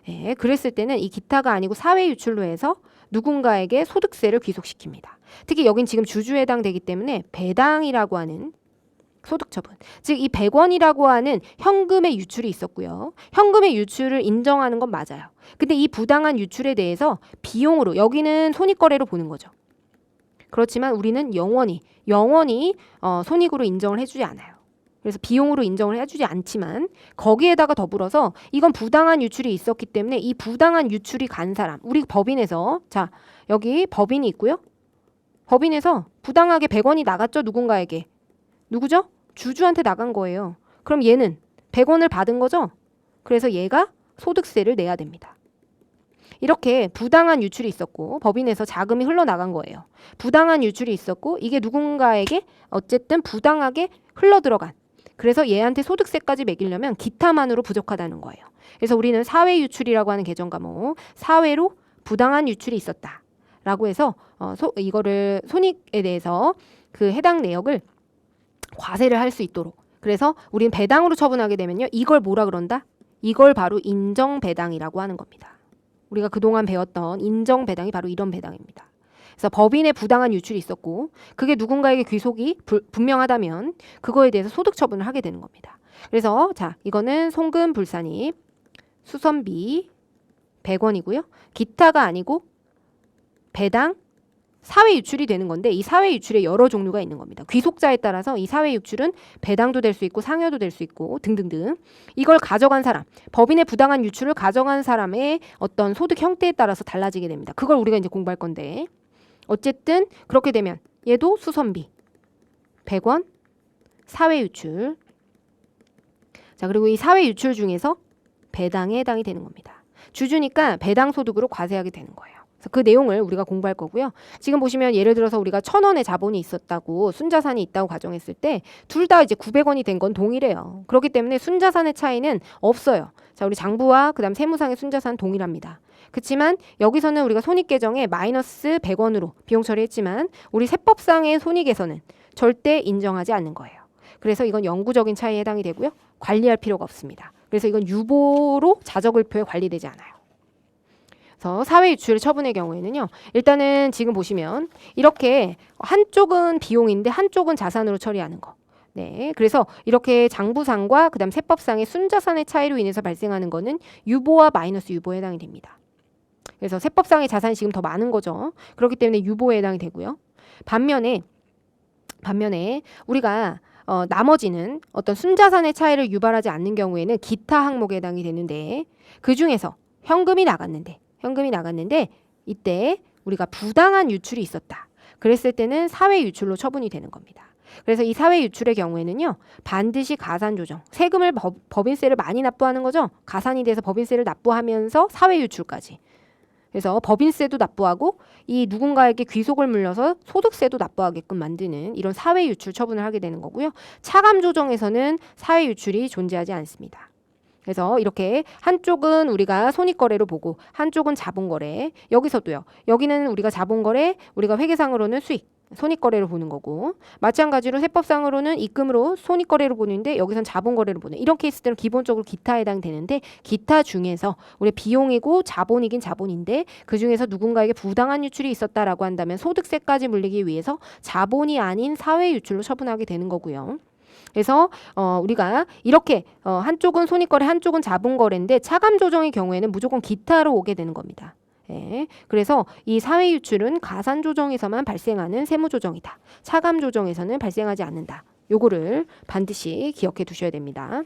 예, 그랬을 때는 이 기타가 아니고 사회유출로 해서 누군가에게 소득세를 귀속시킵니다. 특히 여긴 지금 주주에 해당되기 때문에 배당이라고 하는 소득처분. 즉 이 100원이라고 하는 현금의 유출이 있었고요. 현금의 유출을 인정하는 건 맞아요. 근데 이 부당한 유출에 대해서 비용으로 여기는 손익거래로 보는 거죠. 그렇지만 우리는 영원히 손익으로 인정을 해주지 않아요. 그래서 비용으로 인정을 해주지 않지만 거기에다가 더불어서 이건 부당한 유출이 있었기 때문에 이 부당한 유출이 간 사람, 우리 법인에서 자 여기 법인이 있고요. 법인에서 부당하게 100원이 나갔죠. 누군가에게. 누구죠? 주주한테 나간 거예요. 그럼 얘는 100원을 받은 거죠. 그래서 얘가 소득세를 내야 됩니다. 이렇게 부당한 유출이 있었고 법인에서 자금이 흘러나간 거예요. 부당한 유출이 있었고 이게 누군가에게 어쨌든 부당하게 흘러들어간. 그래서 얘한테 소득세까지 매기려면 기타만으로 부족하다는 거예요. 그래서 우리는 사회유출이라고 하는 개정 과목 사회로 부당한 유출이 있었다라고 해서 이거를 손익에 대해서 그 해당 내역을 과세를 할 수 있도록. 그래서 우리는 배당으로 처분하게 되면요. 이걸 뭐라 그런다? 이걸 바로 인정배당이라고 하는 겁니다. 우리가 그동안 배웠던 인정배당이 바로 이런 배당입니다. 그래서 법인의 부당한 유출이 있었고 그게 누군가에게 귀속이 분명하다면 그거에 대해서 소득 처분을 하게 되는 겁니다. 그래서 자 이거는 송금불산입 수선비 100원이고요. 기타가 아니고 배당 사회유출이 되는 건데 이 사회유출에 여러 종류가 있는 겁니다. 귀속자에 따라서 이 사회유출은 배당도 될 수 있고 상여도 될 수 있고 등등등. 이걸 가져간 사람, 법인의 부당한 유출을 가져간 사람의 어떤 소득 형태에 따라서 달라지게 됩니다. 그걸 우리가 이제 공부할 건데 어쨌든 그렇게 되면 얘도 수선비 100원 사회유출. 자 그리고 이 사회유출 중에서 배당에 해당이 되는 겁니다. 주주니까 배당 소득으로 과세하게 되는 거예요. 그 내용을 우리가 공부할 거고요. 지금 보시면 예를 들어서 우리가 1,000원의 자본이 있었다고 순자산이 있다고 가정했을 때 둘 다 이제 900원이 된 건 동일해요. 그렇기 때문에 순자산의 차이는 없어요. 자, 우리 장부와 그다음 세무상의 순자산 동일합니다. 그렇지만 여기서는 우리가 손익계정에 마이너스 100원으로 비용 처리했지만 우리 세법상의 손익에서는 절대 인정하지 않는 거예요. 그래서 이건 영구적인 차이에 해당이 되고요. 관리할 필요가 없습니다. 그래서 이건 유보로 자적을표에 관리되지 않아요. 그래서 사회유출 처분의 경우에는요. 일단은 지금 보시면 이렇게 한쪽은 비용인데 한쪽은 자산으로 처리하는 거. 네, 그래서 이렇게 장부상과 그다음 세법상의 순자산의 차이로 인해서 발생하는 거는 유보와 마이너스 유보에 해당이 됩니다. 그래서 세법상의 자산이 지금 더 많은 거죠. 그렇기 때문에 유보에 해당이 되고요. 반면에 우리가 나머지는 어떤 순자산의 차이를 유발하지 않는 경우에는 기타 항목에 해당이 되는데 그 중에서 현금이 나갔는데 이때 우리가 부당한 유출이 있었다. 그랬을 때는 사회유출로 처분이 되는 겁니다. 그래서 이 사회유출의 경우에는요. 반드시 가산조정. 세금을 법인세를 많이 납부하는 거죠. 가산이 돼서 법인세를 납부하면서 사회유출까지. 그래서 법인세도 납부하고 이 누군가에게 귀속을 물려서 소득세도 납부하게끔 만드는 이런 사회유출 처분을 하게 되는 거고요. 차감조정에서는 사회유출이 존재하지 않습니다. 그래서 이렇게 한쪽은 우리가 손익거래로 보고 한쪽은 자본거래. 여기서도요. 여기는 우리가 자본거래, 우리가 회계상으로는 수익, 손익거래로 보는 거고, 마찬가지로 세법상으로는 입금으로 손익거래로 보는데 여기선 자본거래로 보는, 이런 케이스들은 기본적으로 기타에 해당되는데, 기타 중에서 우리 비용이고 자본이긴 자본인데 그 중에서 누군가에게 부당한 유출이 있었다라고 한다면 소득세까지 물리기 위해서 자본이 아닌 사회 유출로 처분하게 되는 거고요. 그래서 우리가 이렇게 한쪽은 손익거래, 한쪽은 자본거래인데 차감 조정의 경우에는 무조건 기타로 오게 되는 겁니다. 예, 그래서 이 사회 유출은 가산 조정에서만 발생하는 세무 조정이다. 차감 조정에서는 발생하지 않는다. 요거를 반드시 기억해 두셔야 됩니다.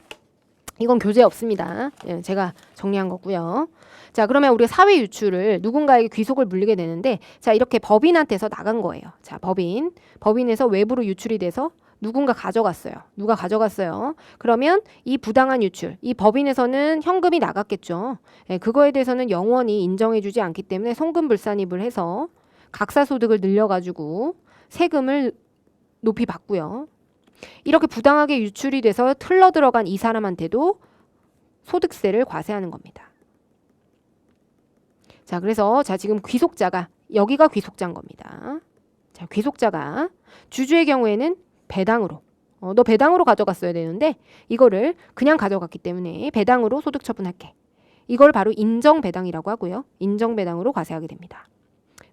이건 교재 없습니다. 예, 제가 정리한 거고요. 자, 그러면 우리가 사회 유출을 누군가에게 귀속을 물리게 되는데, 자, 이렇게 법인한테서 나간 거예요. 자, 법인에서 외부로 유출이 돼서 누군가 가져갔어요. 누가 가져갔어요. 그러면 이 부당한 유출, 이 법인에서는 현금이 나갔겠죠. 예, 그거에 대해서는 영원히 인정해주지 않기 때문에 송금불산입을 해서 각사소득을 늘려가지고 세금을 높이 받고요. 이렇게 부당하게 유출이 돼서 흘러 들어간 이 사람한테도 소득세를 과세하는 겁니다. 자, 그래서 지금 귀속자가, 여기가 귀속자인 겁니다. 자, 귀속자가 주주의 경우에는 배당으로, 너 배당으로 가져갔어야 되는데 이거를 그냥 가져갔기 때문에 배당으로 소득 처분할게. 이걸 바로 인정배당이라고 하고요. 인정배당으로 과세하게 됩니다.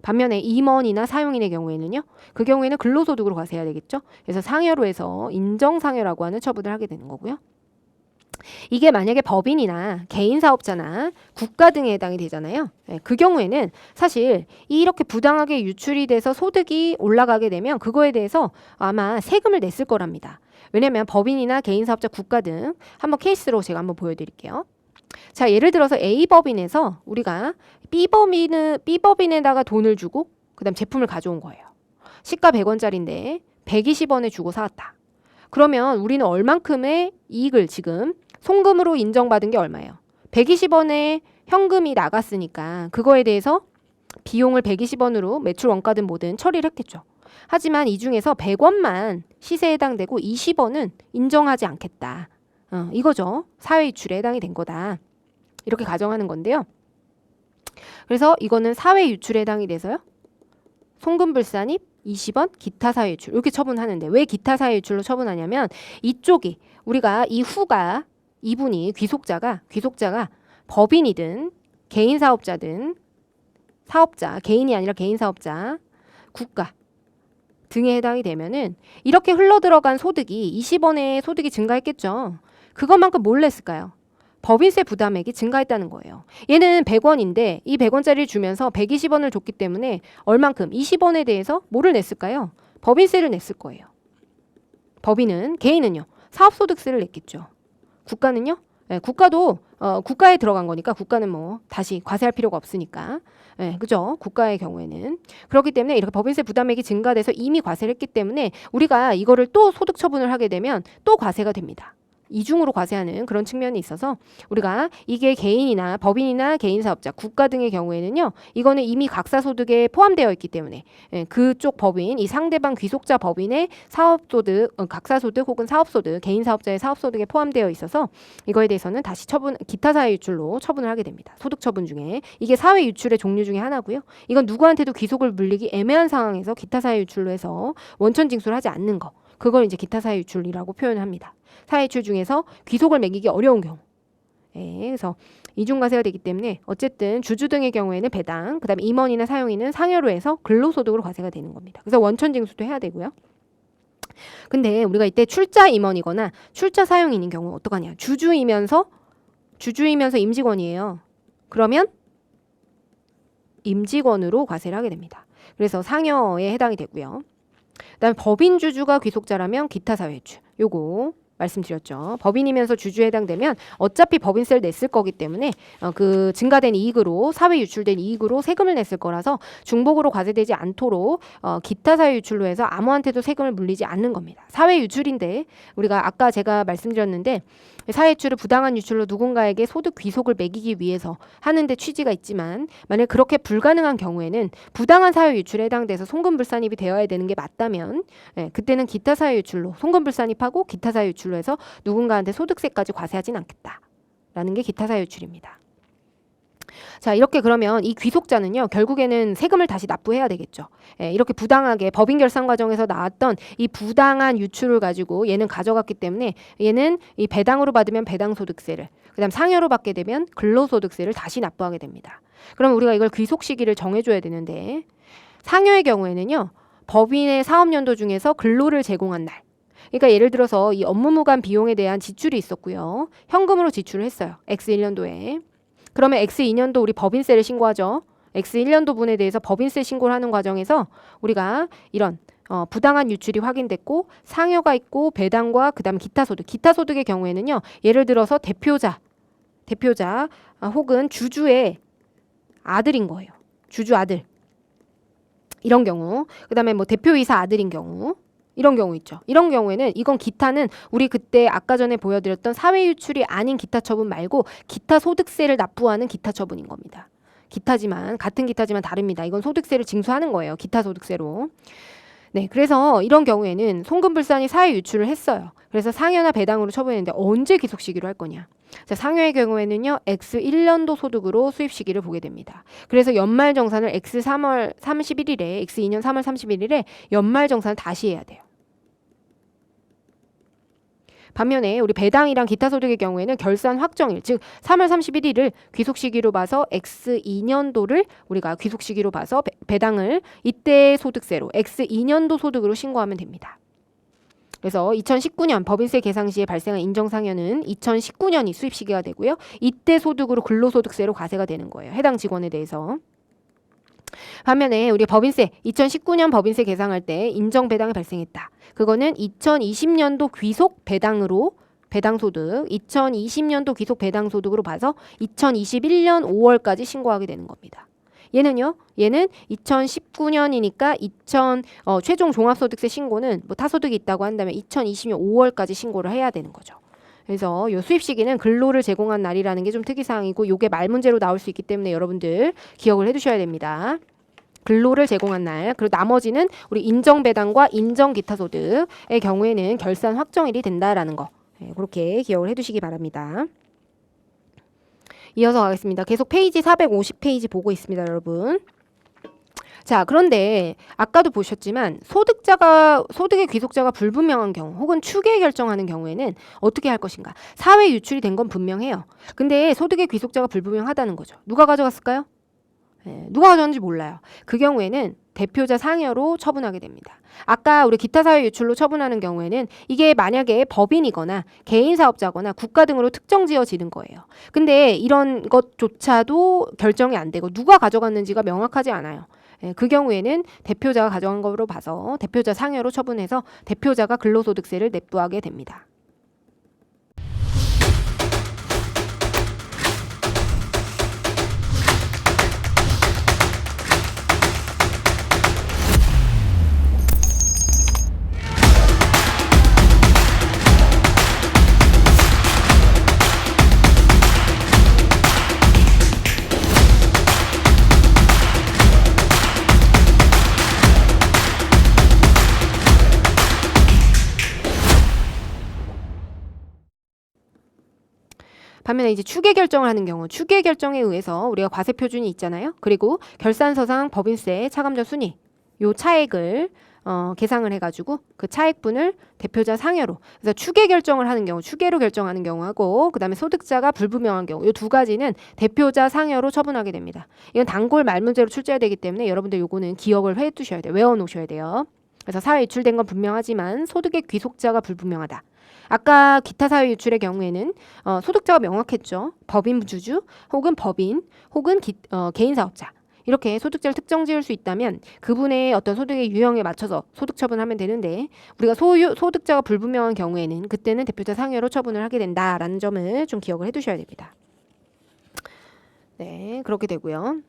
반면에 임원이나 사용인의 경우에는요. 그 경우에는 근로소득으로 과세해야 되겠죠. 그래서 상여로 해서 인정상여라고 하는 처분을 하게 되는 거고요. 이게 만약에 법인이나 개인사업자나 국가 등에 해당이 되잖아요. 그 경우에는 사실 이렇게 부당하게 유출이 돼서 소득이 올라가게 되면 그거에 대해서 아마 세금을 냈을 거랍니다. 왜냐하면 법인이나 개인사업자, 국가 등 한번 케이스로 제가 한번 보여드릴게요. 자, 예를 들어서 A법인에서 우리가 B법인에다가 돈을 주고 그 다음 제품을 가져온 거예요. 시가 100원짜리인데 120원에 주고 사왔다. 그러면 우리는 얼만큼의 이익을 지금 송금으로 인정받은 게 얼마예요? 120원에 현금이 나갔으니까 그거에 대해서 비용을 120원으로 매출 원가든 뭐든 처리를 했겠죠. 하지만 이 중에서 100원만 시세에 해당되고 20원은 인정하지 않겠다. 이거죠. 사회유출에 해당이 된 거다. 이렇게 가정하는 건데요. 그래서 이거는 사회유출에 해당이 돼서요. 송금불산입 20원 기타 사회유출 이렇게 처분하는데, 왜 기타 사회유출로 처분하냐면 이쪽이 우리가 이분이 귀속자가 법인이든 개인사업자든 사업자, 개인이 아니라 개인사업자, 국가 등에 해당이 되면은 이렇게 흘러들어간 소득이 20원의 소득이 증가했겠죠. 그것만큼 뭘 냈을까요? 법인세 부담액이 증가했다는 거예요. 얘는 100원인데 이 100원짜리를 주면서 120원을 줬기 때문에 얼만큼 20원에 대해서 뭐를 냈을까요? 법인세를 냈을 거예요. 법인은, 개인은요. 사업소득세를 냈겠죠. 국가는요. 네, 국가도 국가에 들어간 거니까 국가는 뭐 다시 과세할 필요가 없으니까. 네, 그죠? 국가의 경우에는. 그렇기 때문에 이렇게 법인세 부담액이 증가돼서 이미 과세를 했기 때문에 우리가 이거를 또 소득 처분을 하게 되면 또 과세가 됩니다. 이중으로 과세하는 그런 측면이 있어서 우리가 이게 개인이나 법인이나 개인사업자, 국가 등의 경우에는요. 이거는 이미 각사소득에 포함되어 있기 때문에 그쪽 법인, 이 상대방 귀속자 법인의 사업소득, 각사소득 혹은 사업소득, 개인사업자의 사업소득에 포함되어 있어서 이거에 대해서는 다시 기타 사회유출로 처분을 하게 됩니다. 소득처분 중에. 이게 사회유출의 종류 중에 하나고요. 이건 누구한테도 귀속을 물리기 애매한 상황에서 기타 사회유출로 해서 원천징수를 하지 않는 거. 그걸 이제 기타 사회유출이라고 표현을 합니다. 사회유출 중에서 귀속을 매기기 어려운 경우. 그래서 이중과세가 되기 때문에 어쨌든 주주 등의 경우에는 배당, 그다음에 임원이나 사용인은 상여로 해서 근로소득으로 과세가 되는 겁니다. 그래서 원천징수도 해야 되고요. 근데 우리가 이때 출자 임원이거나 출자 사용인인 경우 어떡하냐? 주주이면서 임직원이에요. 그러면 임직원으로 과세를 하게 됩니다. 그래서 상여에 해당이 되고요. 그다음에 법인 주주가 귀속자라면 기타 사회유출. 요거 말씀드렸죠. 법인이면서 주주에 해당되면 어차피 법인세를 냈을 거기 때문에 그 증가된 이익으로, 사회 유출된 이익으로 세금을 냈을 거라서 중복으로 과세되지 않도록 기타 사회 유출로 해서 아무한테도 세금을 물리지 않는 겁니다. 사회 유출인데 우리가 아까 제가 말씀드렸는데 사회 유출을 부당한 유출로 누군가에게 소득 귀속을 매기기 위해서 하는데 취지가 있지만 만약 그렇게 불가능한 경우에는 부당한 사회 유출에 해당돼서 송금불산입이 되어야 되는 게 맞다면 그때는 기타 사회 유출로 송금불산입하고 기타 사회 유출로 해서 누군가한테 소득세까지 과세하진 않겠다 된다라는 게 기타 사유 유출입니다. 자, 이렇게 그러면 이 귀속자는요, 결국에는 세금을 다시 납부해야 되겠죠. 예, 이렇게 부당하게 법인 결산 과정에서 나왔던 이 부당한 유출을 가지고 얘는 가져갔기 때문에 얘는 이 배당으로 받으면 배당소득세를, 그다음 상여로 받게 되면 근로소득세를 다시 납부하게 됩니다. 그럼 우리가 이걸 귀속 시기를 정해줘야 되는데, 상여의 경우에는요, 법인의 사업연도 중에서 근로를 제공한 날, 그러니까 예를 들어서 이 업무무관 비용에 대한 지출이 있었고요, 현금으로 지출을 했어요. X1년도에. 그러면 X2년도 우리 법인세를 신고하죠. X1년도 분에 대해서 법인세 신고를 하는 과정에서 우리가 이런 부당한 유출이 확인됐고 상여가 있고 배당과 그다음 기타 소득의 경우에는요, 예를 들어서 대표자 혹은 주주의 아들인 거예요. 주주 아들. 이런 경우. 그다음에 뭐 대표이사 아들인 경우. 이런 경우 있죠. 이런 경우에는 이건 기타는 우리 그때 아까 전에 보여드렸던 사회유출이 아닌 기타 처분 말고 기타 소득세를 납부하는 기타 처분인 겁니다. 기타지만 같은 기타지만 다릅니다. 이건 소득세를 징수하는 거예요. 기타 소득세로. 네, 그래서 이런 경우에는 송금불산이 사회유출을 했어요. 그래서 상여나 배당으로 처분했는데 언제 귀속 시기로 할 거냐? 자, 상여의 경우에는요, X1년도 소득으로 수입 시기를 보게 됩니다. 그래서 연말정산을 X3월 31일에, X2년 3월 31일에 연말정산을 다시 해야 돼요. 반면에 우리 배당이랑 기타 소득의 경우에는 결산 확정일, 즉 3월 31일을 귀속 시기로 봐서 X2년도를 우리가 귀속 시기로 봐서 배당을 이때 소득세로 X2년도 소득으로 신고하면 됩니다. 그래서 2019년 법인세 계상 시에 발생한 인정상여는 2019년이 수입 시기가 되고요. 이때 소득으로 근로소득세로 과세가 되는 거예요. 해당 직원에 대해서. 반면에 우리 법인세 2019년 법인세 계상할 때 인정 배당이 발생했다. 그거는 2020년도 귀속 배당으로 배당소득 2020년도 귀속 배당소득으로 봐서 2021년 5월까지 신고하게 되는 겁니다. 얘는 2019년이니까 최종 종합소득세 신고는 뭐 타소득이 있다고 한다면 2020년 5월까지 신고를 해야 되는 거죠. 그래서 요 수입 시기는 근로를 제공한 날이라는 게 좀 특이사항이고 요게 말 문제로 나올 수 있기 때문에 여러분들 기억을 해두셔야 됩니다. 근로를 제공한 날. 그리고 나머지는 우리 인정배당과 인정기타소득의 경우에는 결산 확정일이 된다라는 거. 네, 그렇게 기억을 해두시기 바랍니다. 이어서 가겠습니다. 계속 페이지 450페이지 보고 있습니다, 여러분. 자, 그런데 아까도 보셨지만 소득의 귀속자가 불분명한 경우 혹은 추계 결정하는 경우에는 어떻게 할 것인가? 사회 유출이 된 건 분명해요. 근데 소득의 귀속자가 불분명하다는 거죠. 누가 가져갔을까요? 네, 누가 가져갔는지 몰라요. 그 경우에는 대표자 상여로 처분하게 됩니다. 아까 우리 기타 사회 유출로 처분하는 경우에는 이게 만약에 법인이거나 개인 사업자거나 국가 등으로 특정 지어지는 거예요. 근데 이런 것조차도 결정이 안 되고 누가 가져갔는지가 명확하지 않아요. 그 경우에는 대표자가 가져간 거로 봐서 대표자 상여로 처분해서 대표자가 근로소득세를 납부하게 됩니다. 반면에 이제 추계 결정을 하는 경우, 추계 결정에 의해서 우리가 과세 표준이 있잖아요. 그리고 결산서상 법인세 차감전 순위 요 차액을 계상을 해가지고 그 차액분을 대표자 상여로, 그래서 추계 결정을 하는 경우, 추계로 결정하는 경우하고 그다음에 소득자가 불분명한 경우 요 두 가지는 대표자 상여로 처분하게 됩니다. 이건 단골 말문제로 출제가 되기 때문에 여러분들 요거는 기억을 해두셔야 돼요. 외워놓으셔야 돼요. 그래서 사회 유출된 건 분명하지만 소득의 귀속자가 불분명하다. 아까 기타 사회 유출의 경우에는 소득자가 명확했죠. 법인 주주 혹은 법인 혹은 개인 사업자. 이렇게 소득자를 특정 지을 수 있다면 그분의 어떤 소득의 유형에 맞춰서 소득 처분하면 되는데 우리가 소득자가 불분명한 경우에는 그때는 대표자 상여로 처분을 하게 된다라는 점을 좀 기억을 해두셔야 됩니다. 네, 그렇게 되고요.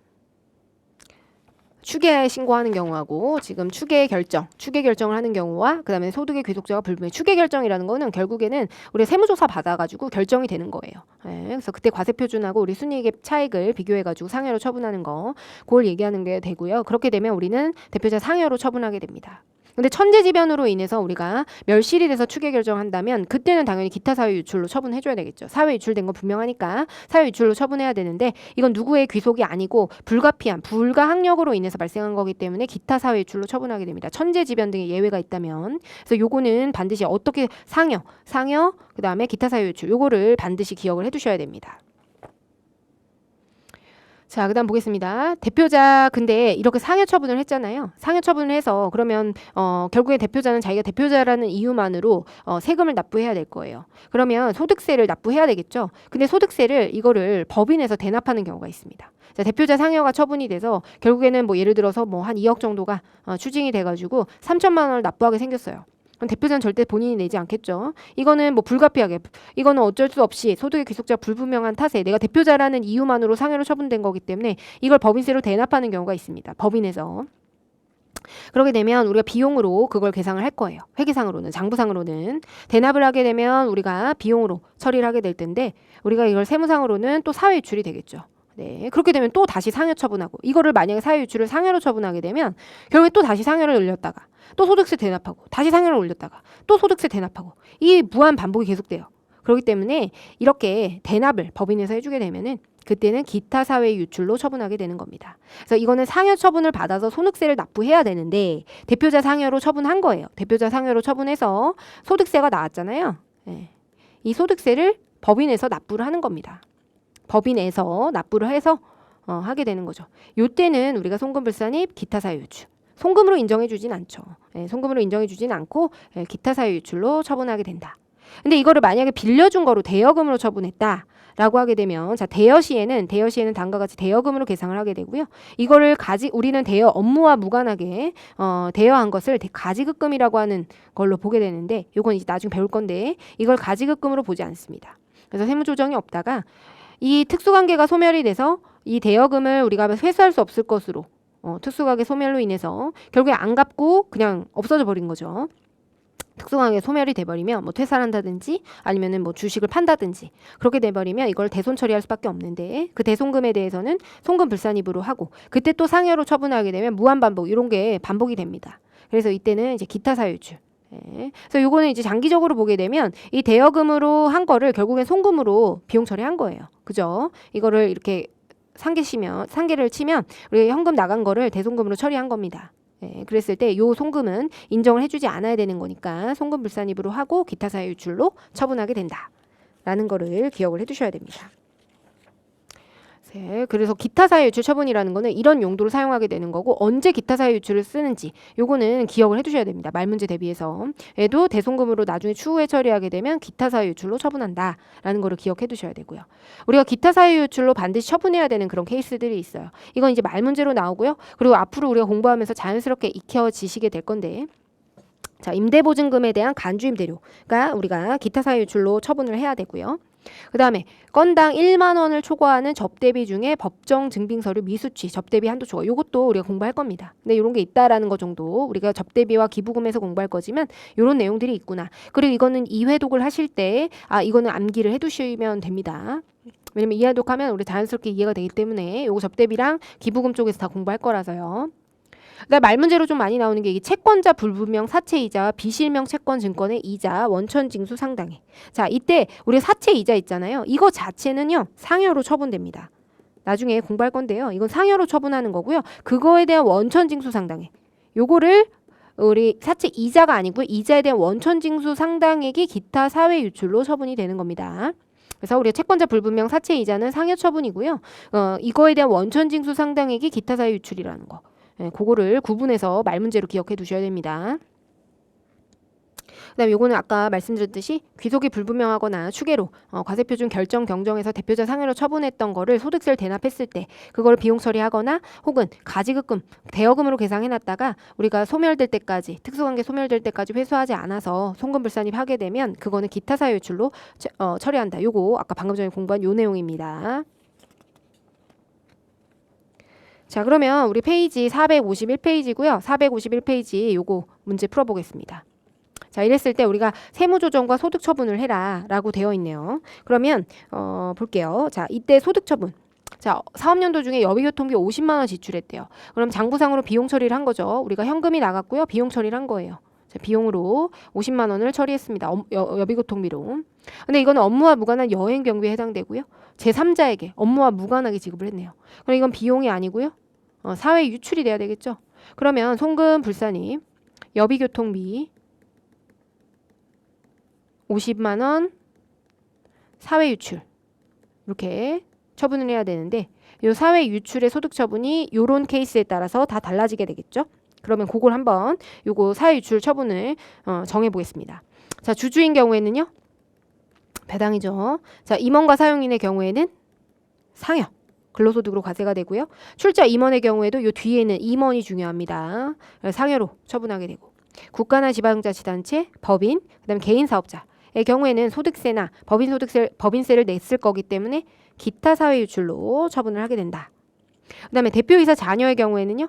추계 신고하는 경우하고 지금 추계 결정을 하는 경우와 그다음에 소득의 귀속자가 불분명. 추계 결정이라는 거는 결국에는 우리 세무조사 받아가지고 결정이 되는 거예요. 네, 그래서 그때 과세 표준하고 우리 순이익의 차익을 비교해가지고 상여로 처분하는 거, 그걸 얘기하는 게 되고요. 그렇게 되면 우리는 대표자 상여로 처분하게 됩니다. 근데 천재지변으로 인해서 우리가 멸실이 돼서 추계 결정한다면 그때는 당연히 기타 사회 유출로 처분해줘야 되겠죠. 사회 유출된 건 분명하니까 사회 유출로 처분해야 되는데 이건 누구의 귀속이 아니고 불가피한 불가항력으로 인해서 발생한 거기 때문에 기타 사회 유출로 처분하게 됩니다. 천재지변 등의 예외가 있다면. 그래서 요거는 반드시 어떻게 상여 그 다음에 기타 사회 유출 요거를 반드시 기억을 해두셔야 됩니다. 자, 그 다음 보겠습니다. 대표자 근데 이렇게 상여 처분을 했잖아요. 상여 처분을 해서 그러면 결국에 대표자는 자기가 대표자라는 이유만으로 세금을 납부해야 될 거예요. 그러면 소득세를 납부해야 되겠죠. 근데 소득세를 이거를 법인에서 대납하는 경우가 있습니다. 자, 대표자 상여가 처분이 돼서 결국에는 뭐 예를 들어서 뭐 한 2억 정도가 추징이 돼가지고 3천만 원을 납부하게 생겼어요. 그럼 대표자는 절대 본인이 내지 않겠죠. 이거는 뭐 불가피하게 이거는 어쩔 수 없이 소득의 귀속자 불분명한 탓에 내가 대표자라는 이유만으로 상여로 처분된 거기 때문에 이걸 법인세로 대납하는 경우가 있습니다. 법인에서. 그렇게 되면 우리가 비용으로 그걸 계상을 할 거예요. 회계상으로는 장부상으로는 대납을 하게 되면 우리가 비용으로 처리를 하게 될 텐데 우리가 이걸 세무상으로는 또 사회 유출이 되겠죠. 네, 그렇게 되면 또 다시 상여 처분하고 이거를 만약에 사회 유출을 상여로 처분하게 되면 결국에 또 다시 상여를 올렸다가 또 소득세 대납하고 다시 상여를 올렸다가 또 소득세 대납하고 이 무한 반복이 계속돼요. 그렇기 때문에 이렇게 대납을 법인에서 해주게 되면은 그때는 기타 사회 유출로 처분하게 되는 겁니다. 그래서 이거는 상여 처분을 받아서 소득세를 납부해야 되는데 대표자 상여로 처분한 거예요. 대표자 상여로 처분해서 소득세가 나왔잖아요. 네. 이 소득세를 법인에서 납부를 하는 겁니다. 법인에서 납부를 해서 하게 되는 거죠. 요때는 우리가 송금불산입 기타 사회 유출. 송금으로 인정해주진 않죠. 송금으로 인정해주진 않고 기타 사회 유출로 처분하게 된다. 근데 이거를 만약에 빌려준 거로 대여금으로 처분했다라고 하게 되면 자 대여시에는 다음과 같이 대여금으로 계상을 하게 되고요. 이거를 우리는 대여 업무와 무관하게 대여한 것을 가지급금이라고 하는 걸로 보게 되는데 요건 이제 나중에 배울 건데 이걸 가지급금으로 보지 않습니다. 그래서 세무조정이 없다가 이 특수관계가 소멸이 돼서 이 대여금을 우리가 회수할 수 없을 것으로 특수관계 소멸로 인해서 결국에 안 갚고 그냥 없어져 버린 거죠. 특수관계 소멸이 돼버리면 뭐 퇴사한다든지 아니면은 뭐 주식을 판다든지 그렇게 돼버리면 이걸 대손 처리할 수밖에 없는데 그 대손금에 대해서는 송금불산입으로 하고 그때 또 상여로 처분하게 되면 무한반복 이런 게 반복이 됩니다. 그래서 이때는 이제 기타 사유출. 네. 그래서 요거는 이제 장기적으로 보게 되면 이 대여금으로 한 거를 결국엔 송금으로 비용 처리한 거예요. 그죠? 이거를 이렇게 상계를 치면 우리가 현금 나간 거를 대송금으로 처리한 겁니다. 네. 그랬을 때 요 송금은 인정을 해주지 않아야 되는 거니까 송금불산입으로 하고 기타 사유 유출로 처분하게 된다라는 거를 기억을 해두셔야 됩니다. 네, 그래서 기타 사유 유출 처분이라는 거는 이런 용도로 사용하게 되는 거고 언제 기타 사유 유출을 쓰는지 요거는 기억을 해두셔야 됩니다. 말문제 대비해서 얘도 대송금으로 나중에 추후에 처리하게 되면 기타 사유 유출로 처분한다라는 거를 기억해 두셔야 되고요. 우리가 기타 사유 유출로 반드시 처분해야 되는 그런 케이스들이 있어요. 이건 이제 말문제로 나오고요. 그리고 앞으로 우리가 공부하면서 자연스럽게 익혀지시게 될 건데 자 임대보증금에 대한 간주임대료가 우리가 기타 사유 유출로 처분을 해야 되고요. 그 다음에 건당 1만 원을 초과하는 접대비 중에 법정 증빙서류 미수취 접대비 한도 초과 요것도 우리가 공부할 겁니다. 근데 이런 게 있다라는 거 정도 우리가 접대비와 기부금에서 공부할 거지만 이런 내용들이 있구나. 그리고 이거는 이회독을 하실 때 이거는 암기를 해두시면 됩니다. 왜냐면 이회독하면 우리 자연스럽게 이해가 되기 때문에 요거 접대비랑 기부금 쪽에서 다 공부할 거라서요. 그다음 말문제로 좀 많이 나오는 게 이 채권자 불분명 사채이자와 비실명 채권 증권의 이자 원천징수 상당액. 자 이때 우리 사채이자 있잖아요. 이거 자체는요 상여로 처분됩니다. 나중에 공부할 건데요. 이건 상여로 처분하는 거고요. 그거에 대한 원천징수 상당액. 요거를 우리 사채이자가 아니고 이자에 대한 원천징수 상당액이 기타 사회 유출로 처분이 되는 겁니다. 그래서 우리가 채권자 불분명 사채이자는 상여 처분이고요. 이거에 대한 원천징수 상당액이 기타 사회 유출이라는 거. 네, 그거를 구분해서 말문제로 기억해 두셔야 됩니다. 그다음에 요거는 아까 말씀드렸듯이 귀속이 불분명하거나 추계로 과세표준 결정 경정에서 대표자 상여로 처분했던 거를 소득세를 대납했을 때 그걸 비용 처리하거나 혹은 가지급금 대여금으로 계상해놨다가 우리가 소멸될 때까지 특수관계 소멸될 때까지 회수하지 않아서 송금불산입하게 되면 그거는 기타 사유 유출로 처리한다. 요거 아까 방금 전에 공부한 요 내용입니다. 자 그러면 우리 페이지 451페이지고요. 451페이지 요거 문제 풀어보겠습니다. 자 이랬을 때 우리가 세무조정과 소득처분을 해라 라고 되어 있네요. 그러면 볼게요. 자 이때 소득처분 자, 사업연도 중에 여비교통비 50만 원 지출했대요. 그럼 장부상으로 비용 처리를 한 거죠. 우리가 현금이 나갔고요. 비용 처리를 한 거예요. 자, 비용으로 50만 원을 처리했습니다. 여비교통비로. 근데 이거는 업무와 무관한 여행 경비에 해당되고요. 제3자에게 업무와 무관하게 지급을 했네요. 그럼 이건 비용이 아니고요. 사회 유출이 돼야 되겠죠. 그러면 송금 불사님 여비교통비 50만 원 사회 유출 이렇게 처분을 해야 되는데 이 사회 유출의 소득 처분이 요런 케이스에 따라서 다 달라지게 되겠죠. 그러면 그걸 한번 요거 사회 유출 처분을 정해 보겠습니다. 자, 주주인 경우에는요. 배당이죠. 자, 임원과 사용인의 경우에는 상여 근로소득으로 과세가 되고요. 출자 임원의 경우에도 요 뒤에는 임원이 중요합니다. 상여로 처분하게 되고 국가나 지방자치단체, 법인, 그다음에 개인 사업자의 경우에는 소득세나 법인세를 냈을 거기 때문에 기타 사회 유출로 처분을 하게 된다. 그다음에 대표이사 자녀의 경우에는요.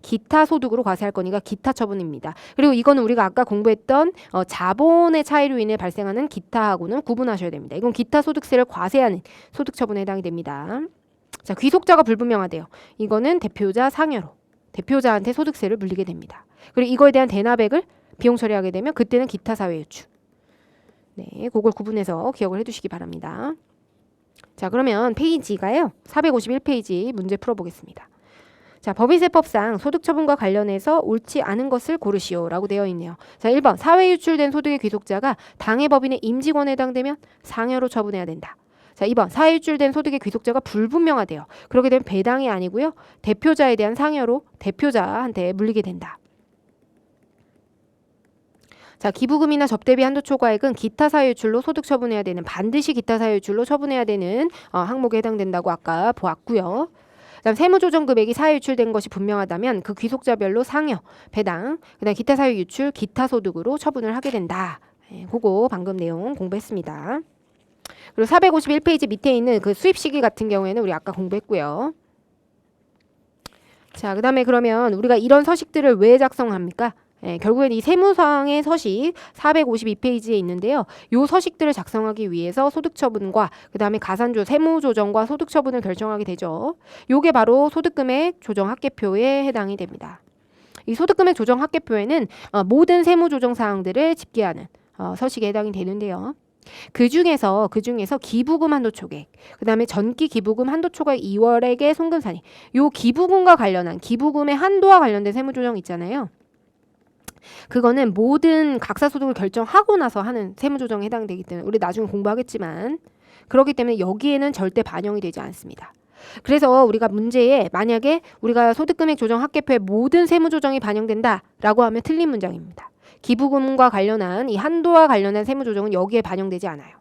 기타 소득으로 과세할 거니까 기타 처분입니다. 그리고 이거는 우리가 아까 공부했던 자본의 차이로 인해 발생하는 기타하고는 구분하셔야 됩니다. 이건 기타 소득세를 과세하는 소득 처분에 해당이 됩니다. 자, 귀속자가 불분명하대요. 이거는 대표자 상여로 대표자한테 소득세를 물리게 됩니다. 그리고 이거에 대한 대납액을 비용 처리하게 되면 그때는 기타 사회 유출. 네, 그걸 구분해서 기억을 해두시기 바랍니다. 자, 그러면 페이지가요. 451페이지 문제 풀어보겠습니다. 자, 법인세법상 소득처분과 관련해서 옳지 않은 것을 고르시오라고 되어 있네요. 자, 1번 사회 유출된 소득의 귀속자가 당해 법인의 임직원에 해당되면 상여로 처분해야 된다. 자, 2번 사회 유출된 소득의 귀속자가 불분명하대요. 그렇게 되면 배당이 아니고요. 대표자에 대한 상여로 대표자한테 물리게 된다. 자, 기부금이나 접대비 한도 초과액은 기타 사회 유출로 소득 처분해야 되는 반드시 기타 사회 유출로 처분해야 되는 항목에 해당된다고 아까 보았고요. 그다음 세무조정 금액이 사회 유출된 것이 분명하다면 그 귀속자별로 상여, 배당, 그다음 기타 사회 유출, 기타 소득으로 처분을 하게 된다. 그거 방금 내용 공부했습니다. 그리고 451페이지 밑에 있는 그 수입 시기 같은 경우에는 우리 아까 공부했고요. 자, 그다음에 그러면 우리가 이런 서식들을 왜 작성합니까? 결국엔 이 세무상의 서식 452페이지에 있는데요. 요 서식들을 작성하기 위해서 소득처분과 그 다음에 가산조 세무조정과 소득처분을 결정하게 되죠. 요게 바로 소득금액 조정 합계표에 해당이 됩니다. 이 소득금액 조정 합계표에는 모든 세무조정 사항들을 집계하는 서식에 해당이 되는데요. 그 중에서 기부금 한도 초과액, 그 다음에 전기 기부금 한도 초과액 2월액의 송금산이 요 기부금과 관련한 기부금의 한도와 관련된 세무조정 있잖아요. 그거는 모든 각사소득을 결정하고 나서 하는 세무조정에 해당되기 때문에 우리 나중에 공부하겠지만 그렇기 때문에 여기에는 절대 반영이 되지 않습니다. 그래서 우리가 문제에 만약에 우리가 소득금액 조정 합계표에 모든 세무조정이 반영된다라고 하면 틀린 문장입니다. 기부금과 관련한 이 한도와 관련한 세무조정은 여기에 반영되지 않아요.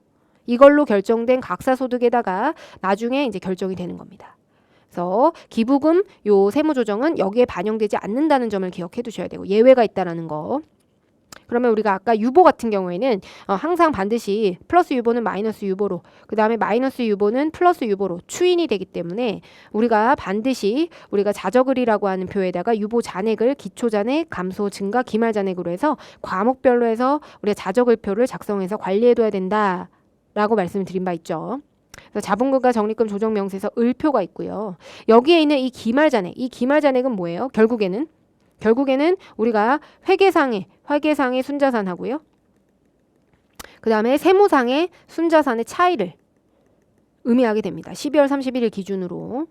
이걸로 결정된 각사소득에다가 나중에 이제 결정이 되는 겁니다. 그래서 기부금 요 세무조정은 여기에 반영되지 않는다는 점을 기억해 두셔야 되고 예외가 있다라는 거. 그러면 우리가 아까 유보 같은 경우에는 항상 반드시 플러스 유보는 마이너스 유보로 그 다음에 마이너스 유보는 플러스 유보로 추인이 되기 때문에 우리가 반드시 우리가 자적을이라고 하는 표에다가 유보 잔액을 기초 잔액, 감소, 증가, 기말 잔액으로 해서 과목별로 해서 우리가 자적을표를 작성해서 관리해둬야 된다라고 말씀을 드린 바 있죠. 그래서 자본금과 적립금 조정 명세서 을표가 있고요. 여기에 있는 이 기말 잔액은 뭐예요? 결국에는 우리가 회계상의 순자산하고요. 그 다음에 세무상의 순자산의 차이를 의미하게 됩니다. 12월 31일 기준으로.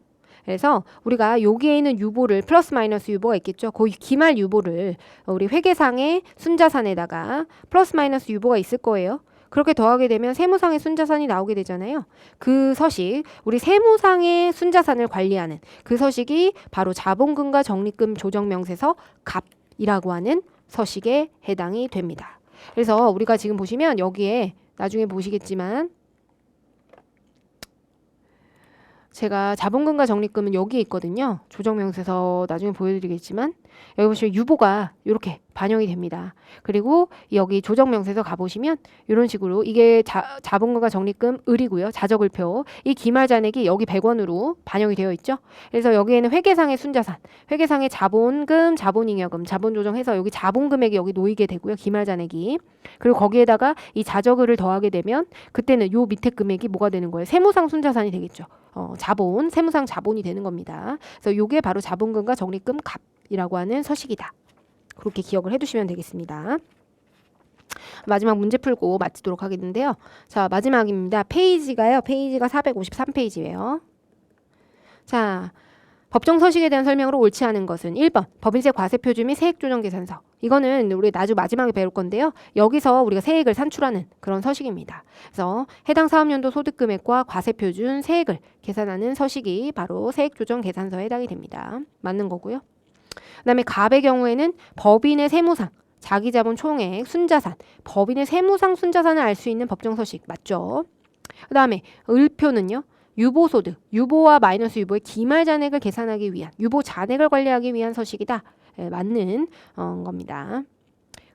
그래서 우리가 여기에 있는 유보를 플러스 마이너스 유보가 있겠죠. 그 기말 유보를 우리 회계상의 순자산에다가 플러스 마이너스 유보가 있을 거예요. 그렇게 더하게 되면 세무상의 순자산이 나오게 되잖아요. 그 서식, 우리 세무상의 순자산을 관리하는 그 서식이 바로 자본금과 적립금 조정명세서 갑이라고 하는 서식에 해당이 됩니다. 그래서 우리가 지금 보시면 여기에 나중에 보시겠지만 제가 자본금과 적립금은 여기에 있거든요. 조정명세서 나중에 보여드리겠지만 여기 보시면 유보가 이렇게 반영이 됩니다. 그리고 여기 조정명세서 가보시면 이런 식으로 이게 자본금과 적립금 을이고요. 자적을표. 이 기말잔액이 여기 100원으로 반영이 되어 있죠. 그래서 여기에는 회계상의 순자산, 회계상의 자본금, 자본잉여금, 자본조정해서 여기 자본금액이 여기 놓이게 되고요. 기말잔액이. 그리고 거기에다가 이 자적을을 더하게 되면 그때는 요 밑에 금액이 뭐가 되는 거예요? 세무상 순자산이 되겠죠. 자본, 세무상 자본이 되는 겁니다. 그래서 요게 바로 자본금과 적립금 값이라고 하는 서식이다. 그렇게 기억을 해두시면 되겠습니다. 마지막 문제 풀고 마치도록 하겠는데요. 자, 마지막입니다. 페이지가 453페이지예요. 자, 법정 서식에 대한 설명으로 옳지 않은 것은 1번 법인세 과세표준 및 세액조정계산서. 이거는 우리 나중 마지막에 배울 건데요. 여기서 우리가 세액을 산출하는 그런 서식입니다. 그래서 해당 사업연도 소득금액과 과세표준, 세액을 계산하는 서식이 바로 세액조정계산서에 해당이 됩니다. 맞는 거고요. 그 다음에 갑의 경우에는 법인의 세무상, 자기자본 총액, 순자산, 법인의 세무상 순자산을 알 수 있는 법정서식 맞죠? 그 다음에 을표는요. 유보소득, 유보와 마이너스 유보의 기말잔액을 계산하기 위한, 유보 잔액을 관리하기 위한 서식이다. 맞는 겁니다.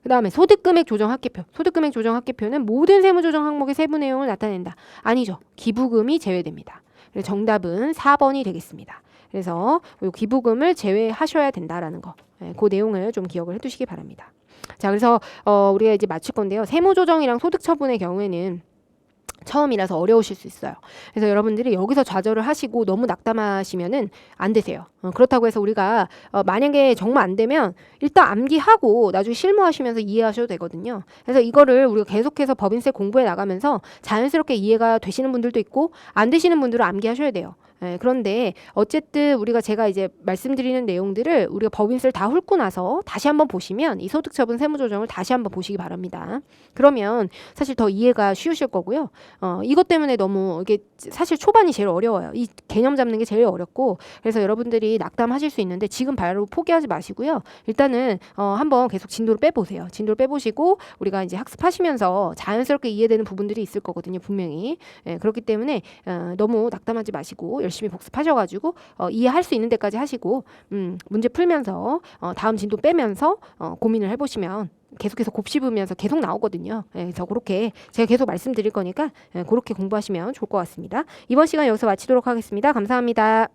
그 다음에 소득금액 조정합계표. 소득금액 조정합계표는 모든 세무조정 항목의 세부 내용을 나타낸다. 아니죠. 기부금이 제외됩니다. 그래서 정답은 4번이 되겠습니다. 그래서 기부금을 제외하셔야 된다라는 거. 그 내용을 좀 기억을 해두시기 바랍니다. 자, 그래서 우리가 이제 마칠 건데요. 세무조정이랑 소득처분의 경우에는 처음이라서 어려우실 수 있어요. 그래서 여러분들이 여기서 좌절을 하시고 너무 낙담하시면은 안 되세요. 그렇다고 해서 우리가 만약에 정말 안 되면 일단 암기하고 나중에 실무하시면서 이해하셔도 되거든요. 그래서 이거를 우리가 계속해서 법인세 공부해 나가면서 자연스럽게 이해가 되시는 분들도 있고 안 되시는 분들은 암기하셔야 돼요. 그런데 어쨌든 우리가 제가 이제 말씀드리는 내용들을 우리가 법인세를 다 훑고 나서 다시 한번 보시면 이 소득처분 세무조정을 다시 한번 보시기 바랍니다. 그러면 사실 더 이해가 쉬우실 거고요. 이것 때문에 너무 이게 사실 초반이 제일 어려워요. 이 개념 잡는 게 제일 어렵고 그래서 여러분들이 낙담하실 수 있는데 지금 바로 포기하지 마시고요. 일단은 한번 계속 진도를 빼보세요. 진도를 빼보시고 우리가 이제 학습하시면서 자연스럽게 이해되는 부분들이 있을 거거든요. 분명히. 그렇기 때문에 너무 낙담하지 마시고 열심히 복습하셔가지고 이해할 수 있는 데까지 하시고 문제 풀면서 다음 진도 빼면서 고민을 해보시면 계속해서 곱씹으면서 계속 나오거든요. 그래서 그렇게 제가 계속 말씀드릴 거니까 그렇게 공부하시면 좋을 것 같습니다. 이번 시간 여기서 마치도록 하겠습니다. 감사합니다.